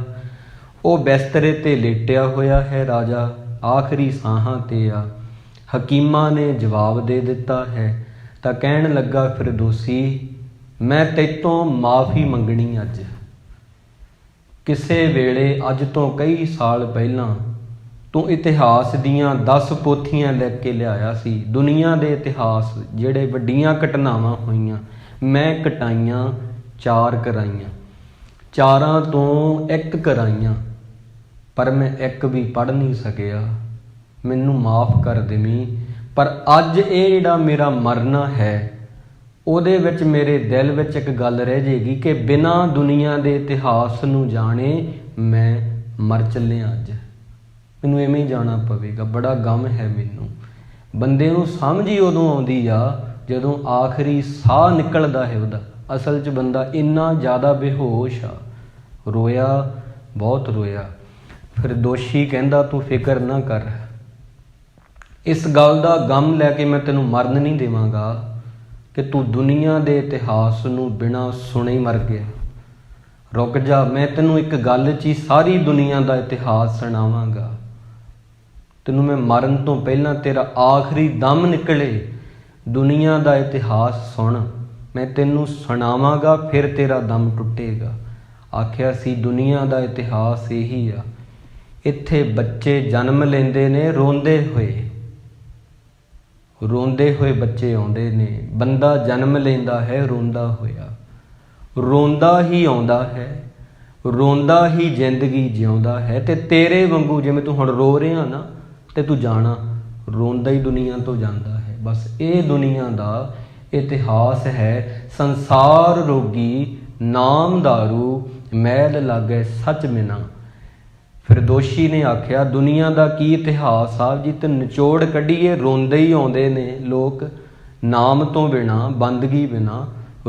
ਉਹ ਬਿਸਤਰੇ 'ਤੇ ਲੇਟਿਆ ਹੋਇਆ ਹੈ ਰਾਜਾ, ਆਖਰੀ ਸਾਹਾਂ 'ਤੇ ਆ। ਹਕੀਮਾਂ ਨੇ ਜਵਾਬ ਦੇ ਦਿੱਤਾ ਹੈ। ਤਾਂ ਕਹਿਣ ਲੱਗਾ ਫਿਰਦੌਸੀ, ਮੈਂ ਤੈਥੋਂ ਮਾਫ਼ੀ ਮੰਗਣੀ ਅੱਜ। ਕਿਸੇ ਵੇਲੇ ਅੱਜ ਤੋਂ ਕਈ ਸਾਲ ਪਹਿਲਾਂ ਤੂੰ ਇਤਿਹਾਸ ਦੀਆਂ 10 ਪੋਥੀਆਂ ਲਿਖ ਕੇ ਲਿਆਇਆ ਸੀ। ਦੁਨੀਆ ਦੇ ਇਤਿਹਾਸ ਜਿਹੜੇ ਵੱਡੀਆਂ ਘਟਨਾਵਾਂ ਹੋਈਆਂ, ਮੈਂ ਘਟਾਈਆਂ 4 ਕਰਾਈਆਂ, 4 ਤੋਂ 1 ਕਰਾਈਆਂ, ਪਰ ਮੈਂ 1 ਵੀ ਪੜ੍ਹ ਨਹੀਂ ਸਕਿਆ। ਮੈਨੂੰ ਮਾਫ਼ ਕਰ ਦੇਵੀਂ। ਪਰ ਅੱਜ ਇਹ ਜਿਹੜਾ ਮੇਰਾ ਮਰਨਾ ਹੈ, ਉਹਦੇ ਵਿੱਚ ਮੇਰੇ ਦਿਲ ਵਿੱਚ ਇੱਕ ਗੱਲ ਰਹਿ ਜਾਏਗੀ ਕਿ ਬਿਨਾਂ ਦੁਨੀਆ ਦੇ ਇਤਿਹਾਸ ਨੂੰ ਜਾਣੇ ਮੈਂ ਮਰ ਚੱਲਿਆ। ਅੱਜ ਮੈਨੂੰ ਇਵੇਂ ਹੀ ਜਾਣਾ ਪਵੇਗਾ। ਬੜਾ ਗਮ ਹੈ ਮੈਨੂੰ। ਬੰਦੇ ਨੂੰ ਸਮਝ ਹੀ ਉਦੋਂ ਆਉਂਦੀ ਆ ਜਦੋਂ ਆਖਰੀ ਸਾਹ ਨਿਕਲਦਾ ਹੈ ਉਹਦਾ। ਅਸਲ 'ਚ ਬੰਦਾ ਇੰਨਾ ਜ਼ਿਆਦਾ ਬੇਹੋਸ਼ ਆ। ਰੋਇਆ, ਬਹੁਤ ਰੋਇਆ। ਫਿਰ ਦੋਸ਼ੀ ਕਹਿੰਦਾ, ਤੂੰ ਫਿਕਰ ਨਾ ਕਰ, ਇਸ ਗੱਲ ਦਾ ਗਮ ਲੈ ਕੇ ਮੈਂ ਤੈਨੂੰ ਮਰਨ ਨਹੀਂ ਦੇਵਾਂਗਾ ਕਿ ਤੂੰ ਦੁਨੀਆ ਦੇ ਇਤਿਹਾਸ ਨੂੰ ਬਿਨਾਂ ਸੁਣੇ ਹੀ ਮਰ ਗਿਆ। ਰੁਕ ਜਾ, ਮੈਂ ਤੈਨੂੰ ਇੱਕ ਗੱਲ 'ਚ ਹੀ ਸਾਰੀ ਦੁਨੀਆ ਦਾ ਇਤਿਹਾਸ ਸੁਣਾਵਾਂਗਾ। ਤੈਨੂੰ ਮੈਂ ਮਰਨ ਤੋਂ ਪਹਿਲਾਂ ਤੇਰਾ ਆਖਰੀ ਦਮ ਨਿਕਲੇ ਦੁਨੀਆ ਦਾ ਇਤਿਹਾਸ ਸੁਣ, ਮੈਂ ਤੈਨੂੰ ਸੁਣਾਵਾਂਗਾ, ਫਿਰ ਤੇਰਾ ਦਮ ਟੁੱਟੇਗਾ। ਆਖਿਆ ਸੀ ਦੁਨੀਆ ਦਾ ਇਤਿਹਾਸ ਇਹੀ ਆ, ਇੱਥੇ ਬੱਚੇ ਜਨਮ ਲੈਂਦੇ ਨੇ ਰੋਂਦੇ ਹੋਏ, ਰੋਂਦੇ ਹੋਏ ਬੱਚੇ ਆਉਂਦੇ ਨੇ। ਬੰਦਾ ਜਨਮ ਲੈਂਦਾ ਹੈ ਰੋਂਦਾ ਹੋਇਆ, ਰੋਂਦਾ ਹੀ ਆਉਂਦਾ ਹੈ, ਰੋਂਦਾ ਹੀ ਜ਼ਿੰਦਗੀ ਜਿਉਂਦਾ ਹੈ। ਤੇ ਤੇਰੇ ਵਾਂਗੂ ਜਿਵੇਂ ਤੂੰ ਹੁਣ ਰੋ ਰਿਹਾ ਨਾ, ਤੇ ਤੂੰ ਜਾਣਾ ਰੋਂਦਾ ਹੀ ਦੁਨੀਆ ਤੋਂ ਜਾਂਦਾ ਹੈ। ਬਸ ਇਹ ਦੁਨੀਆ ਦਾ ਇਤਿਹਾਸ ਹੈ। ਸੰਸਾਰ ਰੋਗੀ ਨਾਮ ਦਾਰੂ, ਮੈਲ ਲਾਗੇ ਸੱਚ ਮਿਨਾ। ਫਿਰ ਦੋਸ਼ੀ ਨੇ ਆਖਿਆ, ਦੁਨੀਆ ਦਾ ਕੀ ਇਤਿਹਾਸ ਆ ਜੀ, ਤੇ ਨਿਚੋੜ ਕੱਢੀਏ। ਰੋਂਦੇ ਹੀ ਆਉਂਦੇ ਨੇ ਲੋਕ, ਨਾਮ ਤੋਂ ਬਿਨਾਂ, ਬੰਦਗੀ ਬਿਨਾਂ,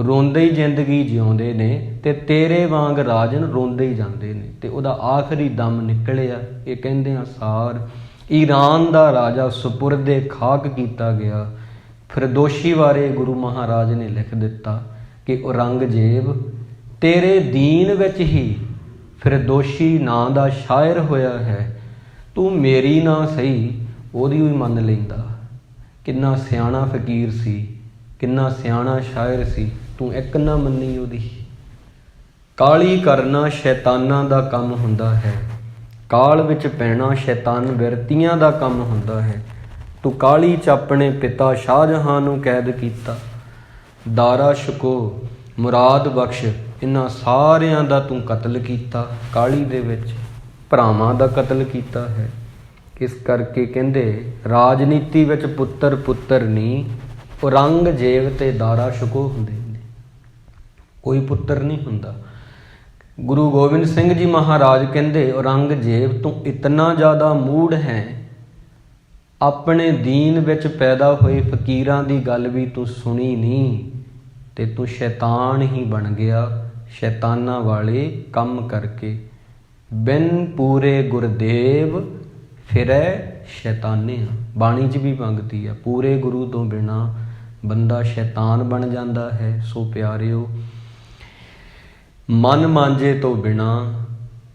ਰੋਂਦੇ ਹੀ ਜ਼ਿੰਦਗੀ ਜਿਉਂਦੇ ਨੇ। ਤੇ ਤੇਰੇ ਵਾਂਗ ਰਾਜਨ ਰੋਂਦੇ ਹੀ ਜਾਂਦੇ ਨੇ। ਤੇ ਉਹਦਾ ਆਖਰੀ ਦਮ ਨਿਕਲਿਆ। ਇਹ ਕਹਿੰਦੇ ਆ ਸਾਰ ਈਰਾਨ ਦਾ ਰਾਜਾ ਸੁਪੁਰਦੇ ਖਾਕ ਕੀਤਾ ਗਿਆ। ਫਿਰ ਦੋਸ਼ੀ ਬਾਰੇ ਗੁਰੂ ਮਹਾਰਾਜ ਨੇ ਲਿਖ ਦਿੱਤਾ ਕਿ ਔਰੰਗਜ਼ੇਬ ਤੇਰੇ ਦੀਨ ਵਿੱਚ ਹੀ ਫਿਰਦੌਸੀ ਨਾਂ ਦਾ ਸ਼ਾਇਰ ਹੋਇਆ ਹੈ। ਤੂੰ ਮੇਰੀ ਨਾ ਸਹੀ, ਉਹਦੀ ਵੀ ਮੰਨ ਲੈਂਦਾ। ਕਿੰਨਾ ਸਿਆਣਾ ਫਕੀਰ ਸੀ, ਕਿੰਨਾ ਸਿਆਣਾ ਸ਼ਾਇਰ ਸੀ, ਤੂੰ ਇੱਕ ਨਾ ਮੰਨੀ ਉਹਦੀ। ਕਾਹਲੀ ਕਰਨਾ ਸ਼ੈਤਾਨਾਂ ਦਾ ਕੰਮ ਹੁੰਦਾ ਹੈ, ਕਾਹਲ ਵਿੱਚ ਪੈਣਾ ਸ਼ੈਤਾਨ ਬਿਰਤੀਆਂ ਦਾ ਕੰਮ ਹੁੰਦਾ ਹੈ। ਤੂੰ ਕਾਹਲੀ 'ਚ ਆਪਣੇ ਪਿਤਾ ਸ਼ਾਹਜਹਾਂ ਨੂੰ ਕੈਦ ਕੀਤਾ, ਦਾਰਾ ਸ਼ਿਕੋ, ਮੁਰਾਦ ਬਖਸ਼, ਇਹਨਾਂ ਸਾਰਿਆਂ ਦਾ ਤੂੰ ਕਤਲ ਕੀਤਾ। ਕਾਹਲੀ ਦੇ ਵਿੱਚ ਭਰਾਵਾਂ ਦਾ ਕਤਲ ਕੀਤਾ ਹੈ। ਇਸ ਕਰਕੇ ਕਹਿੰਦੇ ਰਾਜਨੀਤੀ ਵਿੱਚ ਪੁੱਤਰ ਪੁੱਤਰ ਨਹੀਂ, ਔਰੰਗਜ਼ੇਬ ਤੇ ਦਾਰਾ ਸ਼ਿਕੋ ਹੁੰਦੇ ਨੇ, ਕੋਈ ਪੁੱਤਰ ਨਹੀਂ ਹੁੰਦਾ। ਗੁਰੂ ਗੋਬਿੰਦ ਸਿੰਘ ਜੀ ਮਹਾਰਾਜ ਕਹਿੰਦੇ ਔਰੰਗਜ਼ੇਬ ਤੂੰ ਇਤਨਾ ਜ਼ਿਆਦਾ ਮੂੜ ਹੈ, ਆਪਣੇ ਦੀਨ ਵਿੱਚ ਪੈਦਾ ਹੋਏ ਫਕੀਰਾਂ ਦੀ ਗੱਲ ਵੀ ਤੂੰ ਸੁਣੀ ਨਹੀਂ, ਤੇ ਤੂੰ ਸ਼ੈਤਾਨ ਹੀ ਬਣ ਗਿਆ। ਸ਼ੈਤਾਨਾਂ ਵਾਲੇ ਕੰਮ ਕਰਕੇ ਬਿਨ ਪੂਰੇ ਗੁਰਦੇਵ ਫਿਰੈ ਸ਼ੈਤਾਨੇ। ਬਾਣੀ 'ਚ ਵੀ ਪੰਗਤੀ ਆ, ਪੂਰੇ ਗੁਰੂ ਤੋਂ ਬਿਨਾਂ ਬੰਦਾ ਸ਼ੈਤਾਨ ਬਣ ਜਾਂਦਾ ਹੈ। ਸੋ ਪਿਆਰਿਓ, ਮਨ ਮਾਂਜੇ ਤੋਂ ਬਿਨਾਂ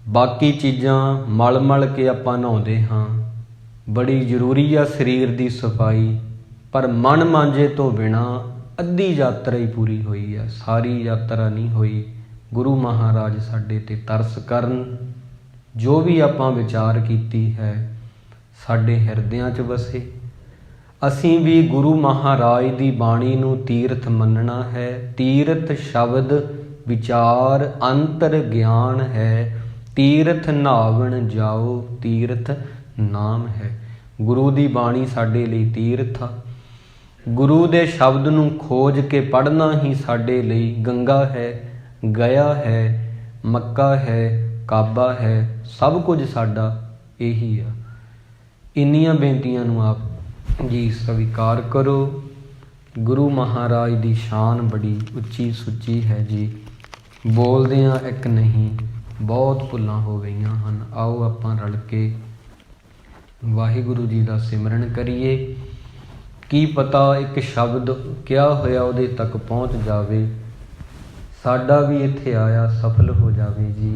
ਬਾਕੀ ਚੀਜ਼ਾਂ ਮਲ ਮਲ ਕੇ ਆਪਾਂ ਨਹਾਉਂਦੇ ਹਾਂ। ਬੜੀ ਜ਼ਰੂਰੀ ਆ ਸਰੀਰ ਦੀ ਸਫਾਈ, ਪਰ ਮਨ ਮਾਂਜੇ ਤੋਂ ਬਿਨਾਂ ਅੱਧੀ ਯਾਤਰਾ ਹੀ ਪੂਰੀ ਹੋਈ ਆ, ਸਾਰੀ ਯਾਤਰਾ ਨਹੀਂ ਹੋਈ। ਗੁਰੂ ਮਹਾਰਾਜ ਸਾਡੇ 'ਤੇ ਤਰਸ ਕਰਨ। ਜੋ ਵੀ ਆਪਾਂ ਵਿਚਾਰ ਕੀਤੀ ਹੈ ਸਾਡੇ ਹਿਰਦਿਆਂ 'ਚ ਵਸੇ, ਅਸੀਂ ਵੀ ਗੁਰੂ ਮਹਾਰਾਜ ਦੀ ਬਾਣੀ ਨੂੰ ਤੀਰਥ ਮੰਨਣਾ ਹੈ। ਤੀਰਥ ਸ਼ਬਦ ਵਿਚਾਰ ਅੰਤਰ ਗਿਆਨ ਹੈ। ਤੀਰਥ ਨਹਾਵਣ ਜਾਓ, ਤੀਰਥ ਨਾਮ ਹੈ। ਗੁਰੂ ਦੀ ਬਾਣੀ ਸਾਡੇ ਲਈ ਤੀਰਥ ਆ। ਗੁਰੂ ਦੇ ਸ਼ਬਦ ਨੂੰ ਖੋਜ ਕੇ ਪੜ੍ਹਨਾ ਹੀ ਸਾਡੇ ਲਈ ਗੰਗਾ ਹੈ, ਗਿਆ ਹੈ, ਮੱਕਾ ਹੈ, ਕਾਬਾ ਹੈ। ਸਭ ਕੁਝ ਸਾਡਾ ਇਹੀ ਆ। ਇੰਨੀਆਂ ਬੇਨਤੀਆਂ ਨੂੰ ਆਪ ਜੀ ਸਵੀਕਾਰ ਕਰੋ। ਗੁਰੂ ਮਹਾਰਾਜ ਦੀ ਸ਼ਾਨ ਬੜੀ ਉੱਚੀ ਸੁੱਚੀ ਹੈ ਜੀ। ਬੋਲਦਿਆਂ ਇੱਕ ਨਹੀਂ, ਬਹੁਤ ਭੁੱਲਾਂ ਹੋ ਗਈਆਂ ਹਨ। ਆਓ ਆਪਾਂ ਰਲ ਕੇ ਵਾਹਿਗੁਰੂ ਜੀ ਦਾ ਸਿਮਰਨ ਕਰੀਏ। ਕੀ ਪਤਾ ਇੱਕ ਸ਼ਬਦ ਕਿਹਾ ਹੋਇਆ ਉਹਦੇ ਤੱਕ ਪਹੁੰਚ ਜਾਵੇ, ਸਾਡਾ ਵੀ ਇੱਥੇ ਆਇਆ ਸਫਲ ਹੋ ਜਾਵੇ ਜੀ।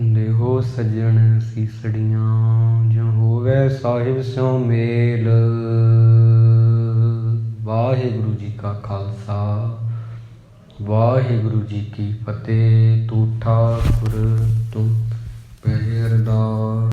ਦੇਹੋ ਸੱਜਣ ਸੀਸੜੀਆਂ, ਜੋ ਹੋਵੇ ਸਾਹਿਬ ਸਿਉ ਮੇਲ। ਵਾਹਿਗੁਰੂ ਜੀ ਕਾ ਖਾਲਸਾ, ਵਾਹਿਗੁਰੂ ਜੀ ਕੀ ਫਤਿਹ। ਤੂੰ ਠਾਕੁਰ ਤੂੰ ਪਹਿਰਦਾ।